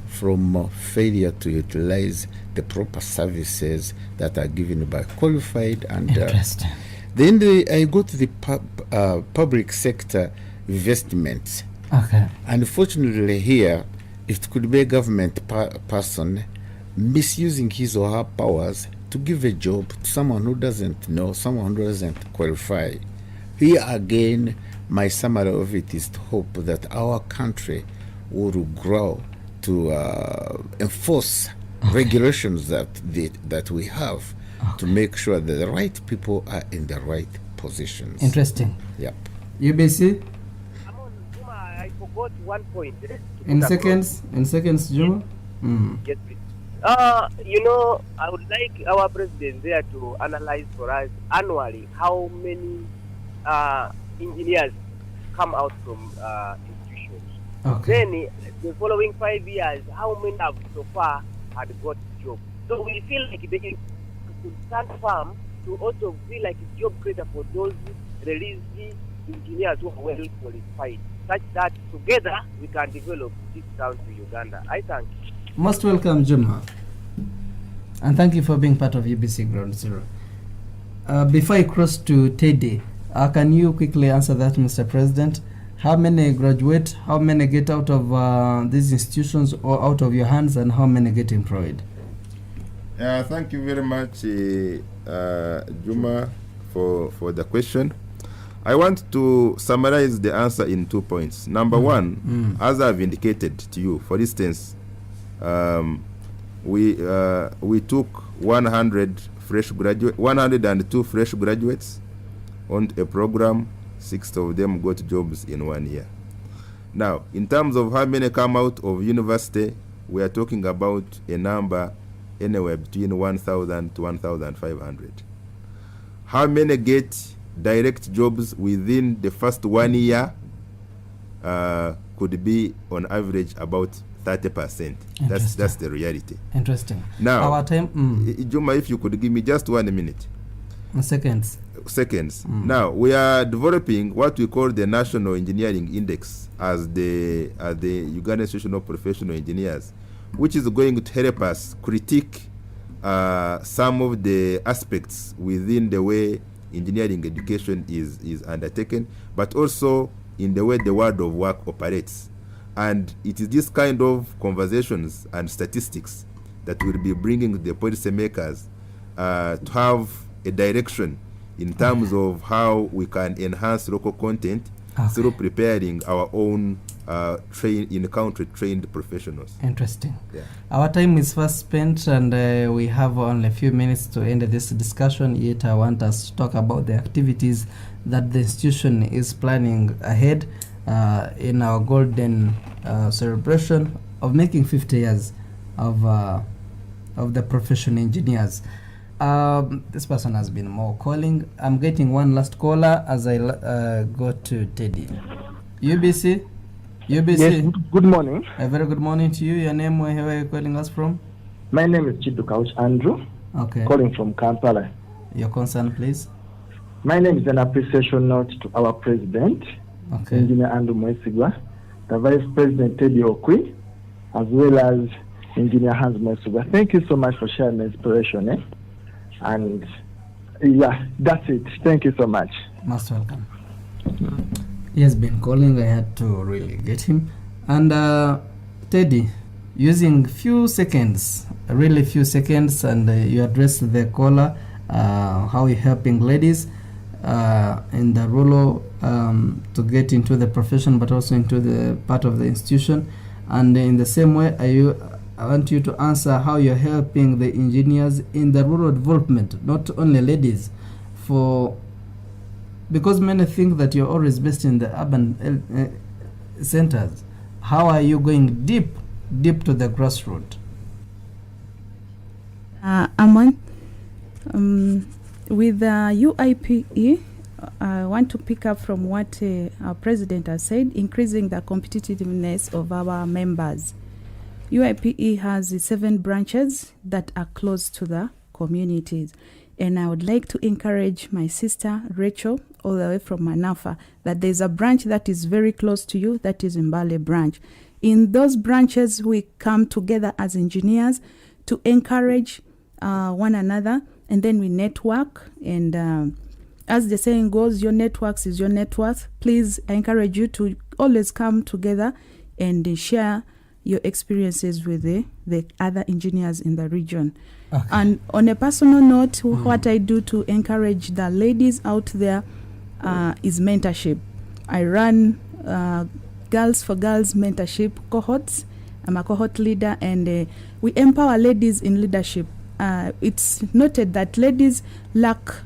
from failure to utilize the proper services that are given by qualified and Interesting. Then I go to the public sector investments. Okay. Unfortunately here, it could be a government person misusing his or her powers to give a job to someone who doesn't know, someone who doesn't qualify. Here again, my summary of it is to hope that our country will grow to enforce regulations that we have to make sure that the right people are in the right positions. Interesting. Yep. UBC? I forgot one point. In seconds, Juma? Yes, please. I would like our president there to analyze for us annually how many engineers come out from institutions. Okay. Then the following 5 years, how many have so far had got job? So we feel like they could stand firm to also be like a job creator for those released engineers who are well qualified, such that together we can develop this down to Uganda. I thank you. Most welcome, Juma. And thank you for being part of UBC Ground Zero. Before I cross to Teddy, can you quickly answer that, Mr. President? How many graduate, how many get out of these institutions or out of your hands, and how many get employed? Thank you very much, Juma, for the question. I want to summarize the answer in 2 points. Number one, as I've indicated to you, for instance, we took 102 fresh graduates on a program. 6 of them got jobs in 1 year. Now, in terms of how many come out of university, we are talking about a number anywhere between 1,000 to 1,500. How many get direct jobs within the first 1 year? could be on average about 30%. That's the reality. Interesting. Now, our time. Juma, if you could give me just 1 minute. Seconds. Now we are developing what we call the National Engineering Index as the Uganda Institution of Professional Engineers, which is going to help us critique some of the aspects within the way engineering education is undertaken, but also in the way the world of work operates. And it is this kind of conversations and statistics that will be bringing the policy makers to have a direction in terms of how we can enhance local content through preparing our own in-country trained professionals. Interesting. Yeah. Our time is fast spent, and we have only a few minutes to end this discussion, yet I want us to talk about the activities that the institution is planning ahead in our golden celebration of making 50 years of the professional engineers. This person has been more calling. I'm getting one last caller as I go to Teddy. UBC? Yes, good morning. A very good morning to you. Your name, where are you calling us from? My name is Chidukauch Andrew. Okay. Calling from Kampala. Your concern, please. My name is an appreciation note to our president, Engineer Andrew Mwesigwa, the Vice President Teddy Okwi, as well as Engineer Hans Mwesigwa. Thank you so much for sharing the inspiration. And yeah, that's it. Thank you so much. Most welcome. He has been calling. I had to really get him. And Teddy, using few seconds, really few seconds, and you address the caller, how you're helping ladies in the rural to get into the profession, but also into the part of the institution. And in the same way, I want you to answer how you're helping the engineers in the rural development, not only ladies, because many think that you're always based in the urban centers. How are you going deep to the grassroots? Amon, with UIPE, I want to pick up from what our president has said, increasing the competitiveness of our members. UIPE has 7 branches that are close to the communities. And I would like to encourage my sister Rachel, all the way from Manafa, that there's a branch that is very close to you, that is Mbale branch. In those branches, we come together as engineers to encourage one another, and then we network. And as the saying goes, your networks is your net worth. Please, I encourage you to always come together and share your experiences with the other engineers in the region. Okay. And on a personal note, what I do to encourage the ladies out there is mentorship. I run Girls for Girls mentorship cohorts. I'm a cohort leader, and we empower ladies in leadership. It's noted that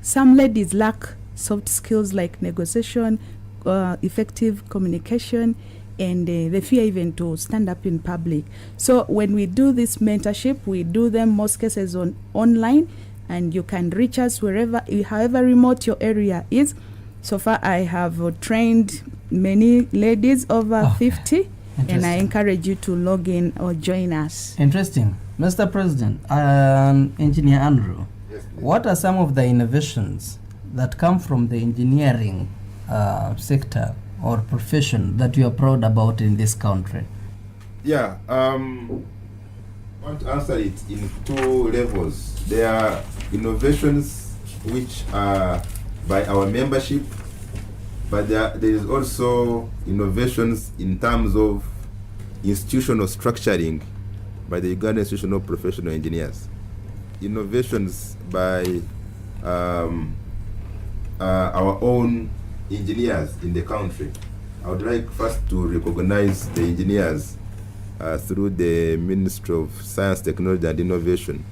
some ladies lack soft skills like negotiation, effective communication, and they fear even to stand up in public. So when we do this mentorship, we do them most cases online, and you can reach us however remote your area is. So far, I have trained many ladies over 50, and I encourage you to log in or join us. Interesting. Mr. President, Engineer Andrew, yes, what are some of the innovations that come from the engineering sector or profession that you are proud about in this country? Yeah, I want to answer it in 2 levels. There are innovations which are by our membership, but there is also innovations in terms of institutional structuring by the Uganda Institution of Professional Engineers. Innovations by our own engineers in the country. I would like first to recognize the engineers through the Ministry of Science, Technology and Innovation,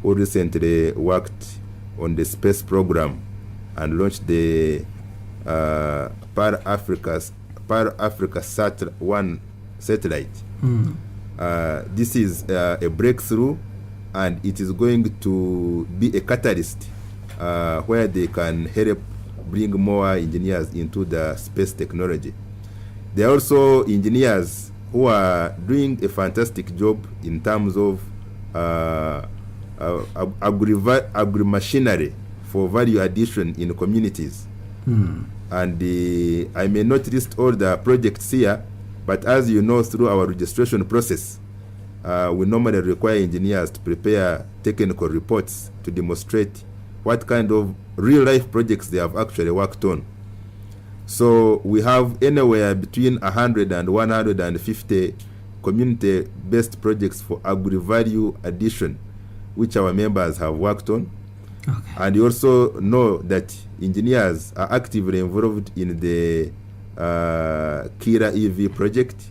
who recently worked on the space program and launched the Par-Africa Sat-1 satellite. This is a breakthrough, and it is going to be a catalyst where they can help bring more engineers into the space technology. There are also engineers who are doing a fantastic job in terms of agri-machinery for value addition in communities. And I may not list all the projects here, but as you know, through our registration process, we normally require engineers to prepare technical reports to demonstrate what kind of real-life projects they have actually worked on. So we have anywhere between 100 and 150 community-based projects for agri-value addition, which our members have worked on. Okay. And you also know that engineers are actively involved in the Kira EV project.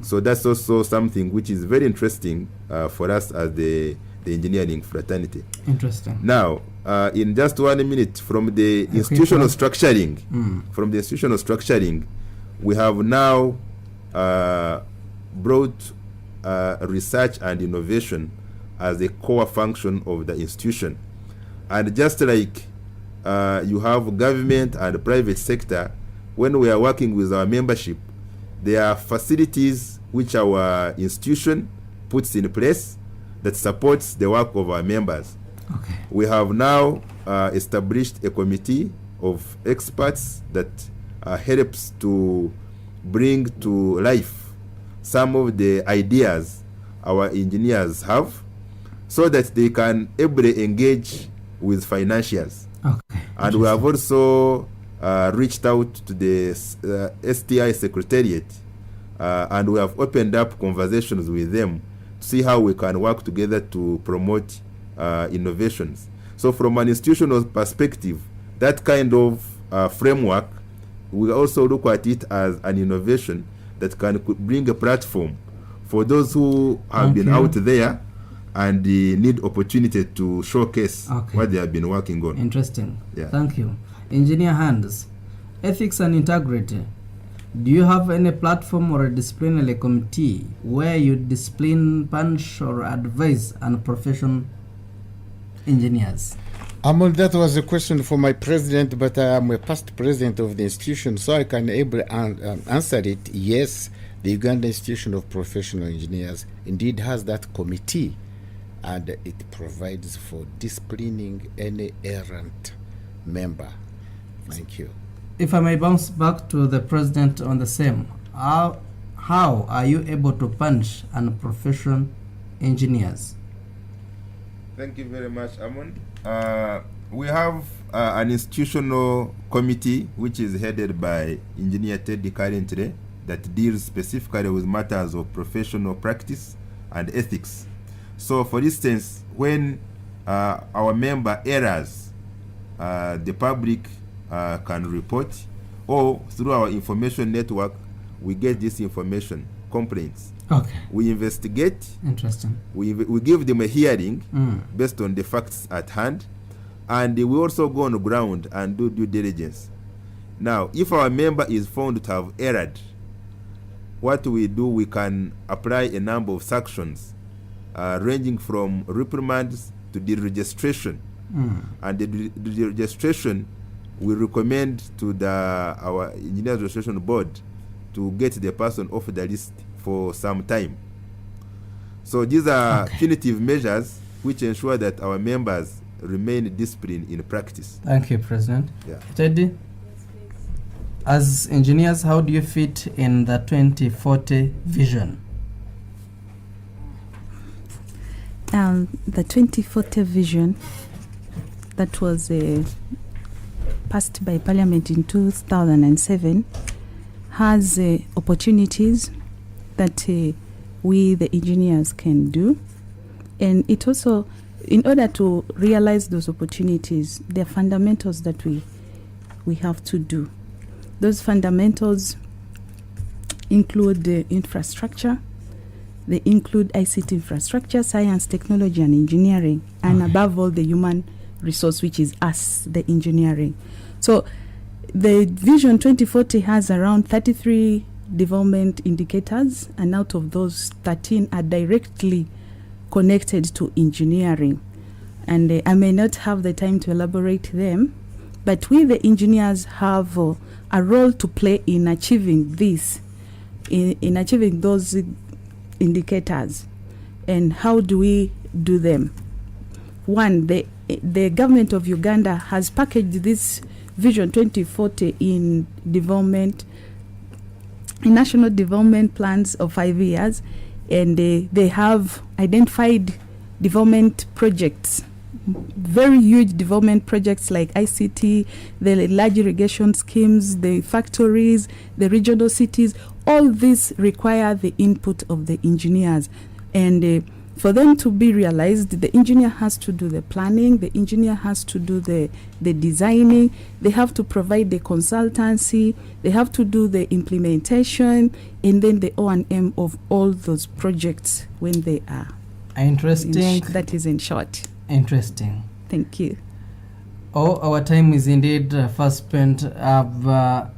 So that's also something which is very interesting for us as the engineering fraternity. Interesting. Now, in just 1 minute, from the institutional structuring, we have now brought research and innovation as a core function of the institution. And just like you have government and private sector, when we are working with our membership, there are facilities which our institution puts in place that supports the work of our members. Okay. We have now established a committee of experts that helps to bring to life some of the ideas our engineers have, so that they can ably engage with financiers. Okay. And we have also reached out to the STI Secretariat, and we have opened up conversations with them to see how we can work together to promote innovations. So from an institutional perspective, that kind of framework, we also look at it as an innovation that can bring a platform for those who have been out there and need opportunity to showcase what they have been working on. Interesting. Yeah. Thank you. Engineer Hands, ethics and integrity. Do you have any platform or a disciplinary committee where you discipline, punish, or advise unprofessional engineers? That was a question for my president, but I am a past president of the institution, so I can able answer it. Yes, the Uganda Institution of Professional Engineers indeed has that committee, and it provides for disciplining any errant member. Thank you. If I may bounce back to the president on the same, how are you able to punish unprofessional engineers? Thank you very much, Amon. We have an institutional committee which is headed by Engineer Teddy currently, that deals specifically with matters of professional practice and ethics. So, for instance, when our member errors, the public can report, or through our information network, we get this information, complaints. Okay. We investigate. Interesting. We give them a hearing based on the facts at hand, and we also go on the ground and do due diligence. Now, if our member is found to have erred, what we do, we can apply a number of sanctions, ranging from reprimands to deregistration. And the deregistration, we recommend to our Engineers Registration Board to get the person off the list for some time. So these are punitive measures which ensure that our members remain disciplined in practice. Thank you, President. Yeah. Teddy, as engineers, how do you fit in the 2040 vision? The 2040 vision that was passed by Parliament in 2007 has opportunities that we, the engineers, can do. And it also, in order to realize those opportunities, there are fundamentals that we have to do. Those fundamentals include the infrastructure. They include ICT infrastructure, science, technology, and engineering, and above all, the human resource, which is us, the engineering. So the Vision 2040 has around 33 development indicators, and out of those, 13 are directly connected to engineering. And I may not have the time to elaborate them, But we, the engineers, have a role to play in achieving this, in achieving those indicators. And how do we do them? One, the government of Uganda has packaged this Vision 2040 in national development plans of 5 years, and they have identified development projects, very huge development projects like ICT, the large irrigation schemes, the factories, the regional cities. All these require the input of the engineers, and for them to be realized, the engineer has to do the planning, the engineer has to do the designing, they have to provide the consultancy, they have to do the implementation, and then the O&M of all those projects when they are. Interesting. That is in short. Interesting. Thank you. Oh, our time is indeed fast spent. I've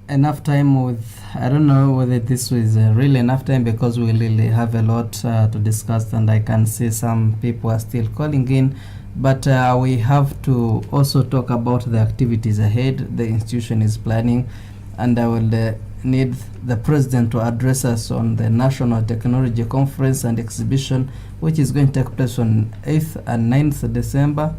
enough time with, I don't know whether this was really enough time, because we really have a lot to discuss, and I can see some people are still calling in, but we have to also talk about the activities ahead the institution is planning, and I will need the president to address us on the National Technology Conference and Exhibition, which is going to take place on 8th and 9th December.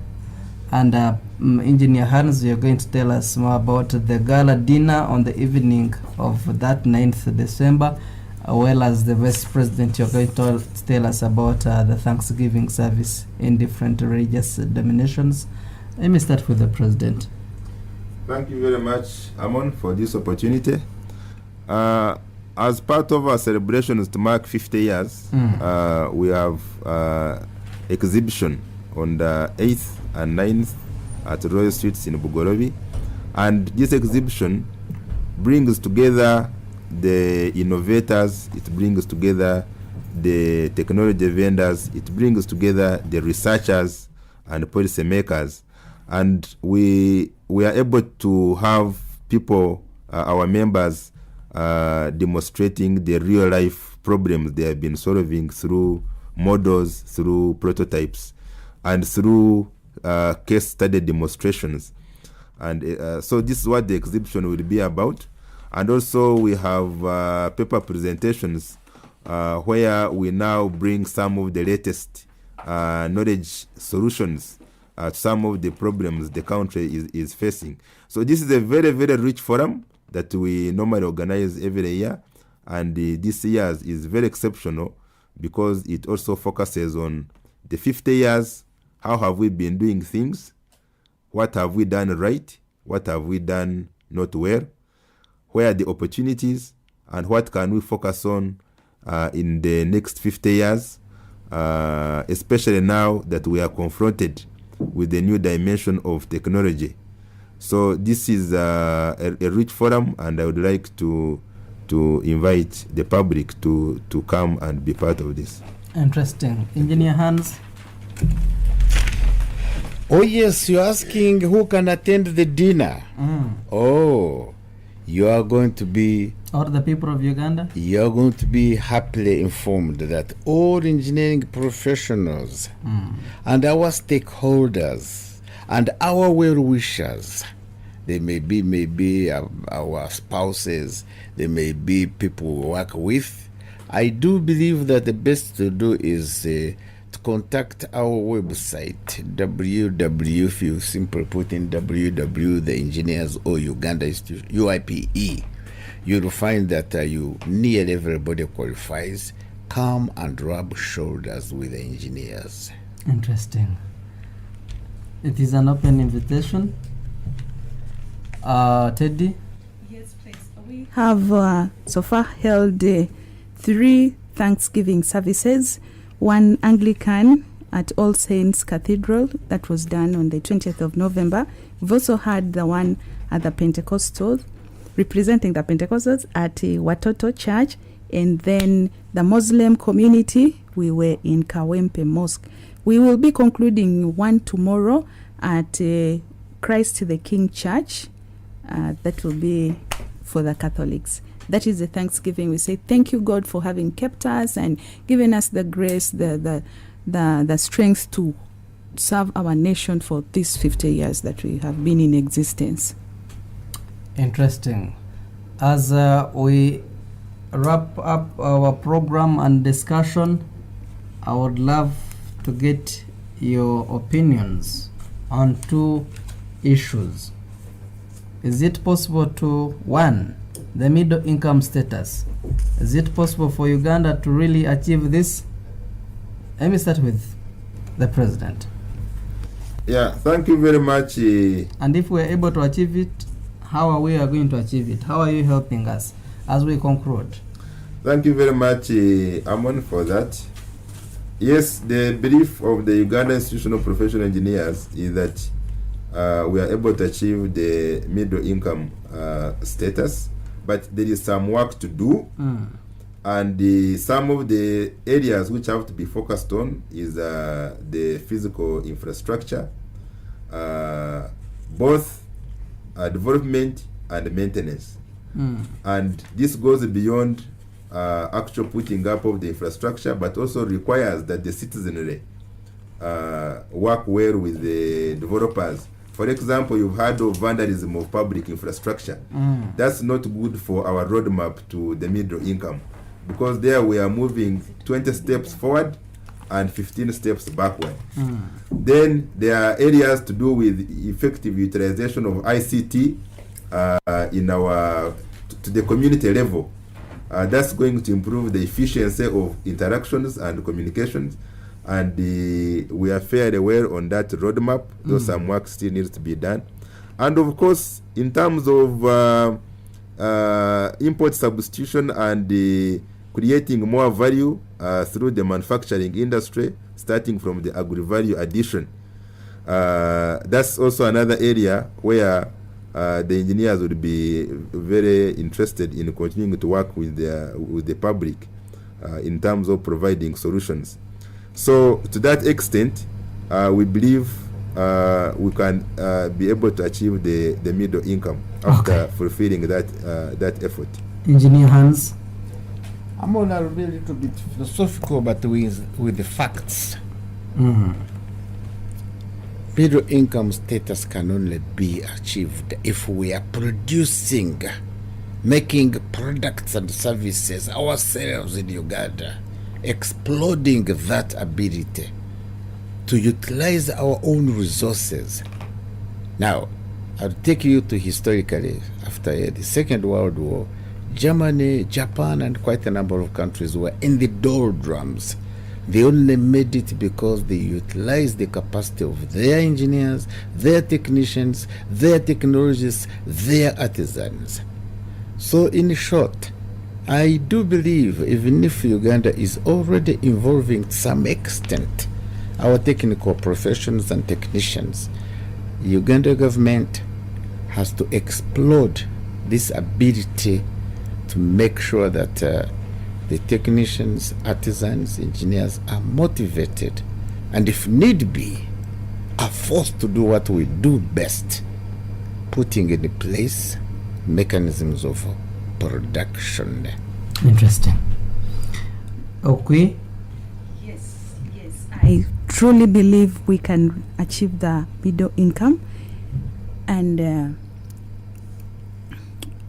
And Engineer Hans, you're going to tell us more about the gala dinner on the evening of that 9th December, as well as the Vice President, you're going to tell us about the Thanksgiving service in different religious denominations. Let me start with the President. Thank you very much, Amon, for this opportunity. As part of our celebrations to mark 50 years, we have exhibition on the 8th and 9th at Royal Suites in Bugorobi, and this exhibition brings together the innovators, it brings together the technology vendors, it brings together the researchers and policy makers, and we are able to have people, our members, demonstrating the real life problems they have been solving through models, through prototypes, and through case study demonstrations. And so this is what the exhibition will be about. And also we have paper presentations where we now bring some of the latest knowledge solutions to some of the problems the country is facing. So this is a very, very rich forum that we normally organize every year, and this year's is very exceptional because it also focuses on the 50 years. How have we been doing things? What have we done right? What have we done not well? Where are the opportunities? And what can we focus on in the next 50 years? Especially now that we are confronted with the new dimension of technology. So this is a rich forum, and I would like to invite the public to come and be part of this. Interesting. Engineer Hans? Oh yes, you're asking who can attend the dinner. Oh, you are going to be... Or the people of Uganda? You are going to be happily informed that all engineering professionals and our stakeholders and our well-wishers, they may be our spouses, they may be people we work with. I do believe that the best to do is to contact our website, www, if you simply put in www, the engineers or Uganda Institute, UIPE, you'll find that nearly everybody qualifies. Come and rub shoulders with the engineers. Interesting. It is an open invitation. Teddy? Yes, please. We have so far held 3 Thanksgiving services. One Anglican at All Saints Cathedral, that was done on the 20th of November. We've also had the one at the Pentecostals, representing the Pentecostals at Watoto Church, and then the Muslim community, we were in Kawempe Mosque. We will be concluding one tomorrow at Christ the King Church. That will be for the Catholics. That is the Thanksgiving. We say thank you, God, for having kept us and given us the grace, the strength to serve our nation for these 50 years that we have been in existence. Interesting. As we wrap up our program and discussion, I would love to get your opinions on two issues. Is it possible to, one, the middle income status, is it possible for Uganda to really achieve this? Let me start with the President. Yeah, thank you very much. And if we're able to achieve it, how are we going to achieve it? How are you helping us as we conclude? Thank you very much, Amon, for that. Yes, the belief of the Uganda Institution of Professional Engineers is that we are able to achieve the middle income status, but there is some work to do. And some of the areas which have to be focused on is the physical infrastructure, both development and maintenance. And this goes beyond actual putting up of the infrastructure, but also requires that the citizenry work well with the developers. For example, you've heard of vandalism of public infrastructure. That's not good for our roadmap to the middle income, because there we are moving 20 steps forward and 15 steps backward. Then there are areas to do with effective utilization of ICT in our to the community level. That's going to improve the efficiency of interactions and communications, and we are fairly well on that roadmap, though some work still needs to be done. And of course, in terms of import substitution and creating more value through the manufacturing industry, starting from the agri-value addition, that's also another area where the engineers would be very interested in continuing to work with the public in terms of providing solutions. So to that extent, we believe we can be able to achieve the middle income after fulfilling that effort. Engineer Hans? I'm going to be a little bit philosophical, but with the facts. Middle income status can only be achieved if we are producing, making products and services ourselves in Uganda, exploding that ability to utilize our own resources. Now, I'll take you to historically, after the Second World War, Germany, Japan, and quite a number of countries were in the doldrums. They only made it because they utilized the capacity of their engineers, their technicians, their technologists, their artisans. So in short, I do believe, even if Uganda is already involving to some extent our technical professions and technicians, Uganda government has to explode this ability to make sure that the technicians, artisans, engineers are motivated, and if need be, are forced to do what we do best, putting in place mechanisms of production. Interesting. Okay. Yes. I truly believe we can achieve the middle income, and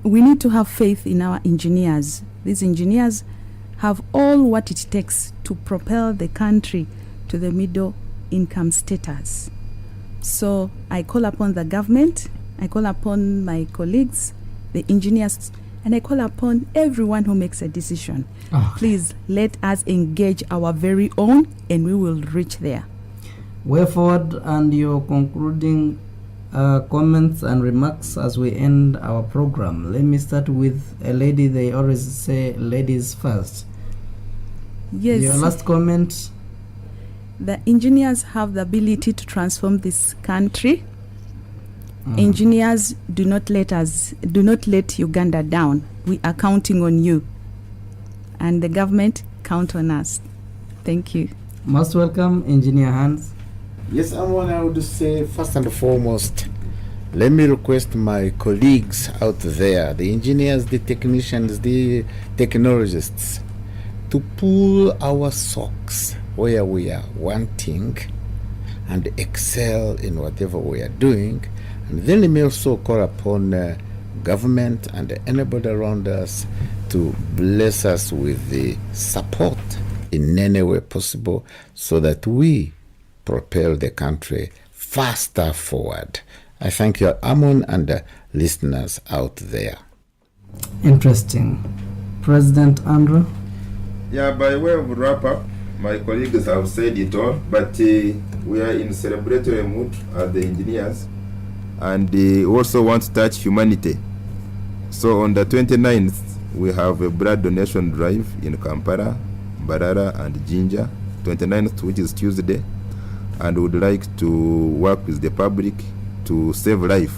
we need to have faith in our engineers. These engineers have all what it takes to propel the country to the middle income status. So I call upon the government, I call upon my colleagues, the engineers, and I call upon everyone who makes a decision. Please let us engage our very own, and we will reach there. Way forward, and your concluding comments and remarks as we end our program. Let me start with a lady. They always say ladies first. Yes. Your last comment. The engineers have the ability to transform this country. Engineers, do not let Uganda down. We are counting on you, and the government count on us. Thank you. Most welcome, Engineer Hans. Yes, I would say first and foremost, let me request my colleagues out there, the engineers, the technicians, the technologists, to pull our socks where we are wanting and excel in whatever we are doing. And then let me also call upon government and anybody around us to bless us with the support in any way possible so that we propel the country faster forward. I thank you, Amon, and listeners out there. Interesting. President Andrew? Yeah, by way of wrap up, my colleagues have said it all, but we are in celebratory mood as the engineers, and also want to touch humanity. So on the 29th, we have a blood donation drive in Kampala, Mbarara, and Jinja, 29th, which is Tuesday, and we would like to work with the public to save life,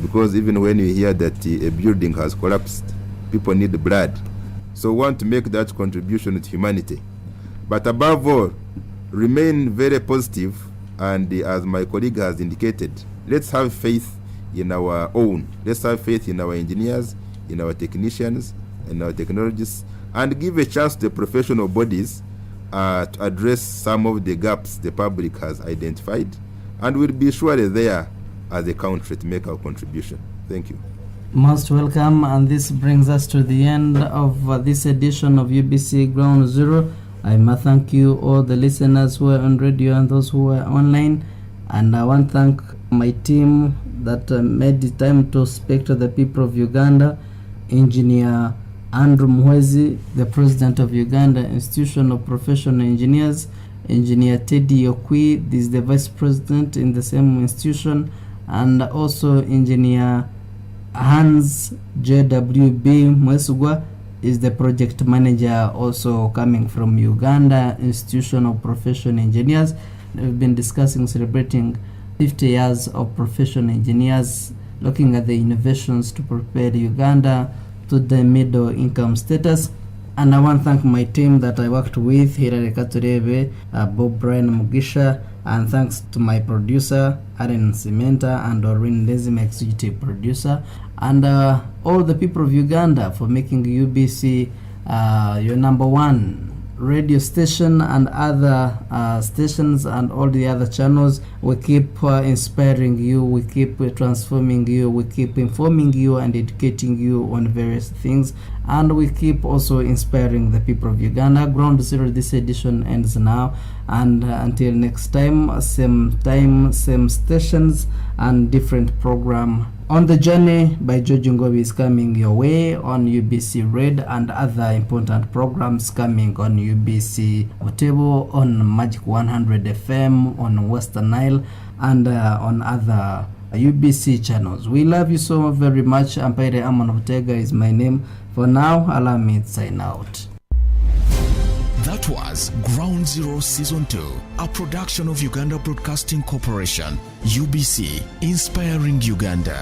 because even when you hear that a building has collapsed, people need blood. So we want to make that contribution to humanity. But above all, remain very positive, and as my colleague has indicated, let's have faith in our own. Let's have faith in our engineers, in our technicians, in our technologists, and give a chance to the professional bodies to address some of the gaps the public has identified, and we'll be surely there as a country to make our contribution. Thank you. Most welcome, and this brings us to the end of this edition of UBC Ground Zero. I must thank you, all the listeners who are on radio and those who are online, and I want to thank my team that made the time to speak to the people of Uganda. Engineer Andrew Mwezi, the president of Uganda Institution of Professional Engineers. Engineer Teddy Okwi, this is the vice president in the same institution, and also Engineer Hans JWB Mwesugwa is the project manager, also coming from Uganda Institution of Professional Engineers. We've been discussing celebrating 50 years of professional engineers, looking at the innovations to prepare Uganda to the middle income status. And I want to thank my team that I worked with, Hilary Katurebe, Bob Brian Mugisha, and thanks to my producer, Aaron Cimenta, and Doreen Lezim, executive producer, and all the people of Uganda for making UBC your number one radio station, and other stations and all the other channels. We keep inspiring you, we keep transforming you, we keep informing you and educating you on various things, and we keep also inspiring the people of Uganda. Ground Zero, this edition ends now, and until next time, same stations and different program. On the Journey by George Ngobi is coming your way on UBC Red, and other important programs coming on UBC Butebo, on Magic 100 FM, on Western Nile, and on other UBC channels. We love you so very much. Ampaire Amon Ortega is my name. For now, allow me to sign out. That was Ground Zero Season 2, a production of Uganda Broadcasting Corporation, UBC, inspiring Uganda.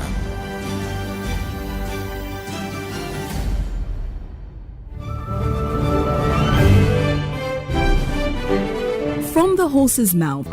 From the horse's mouth.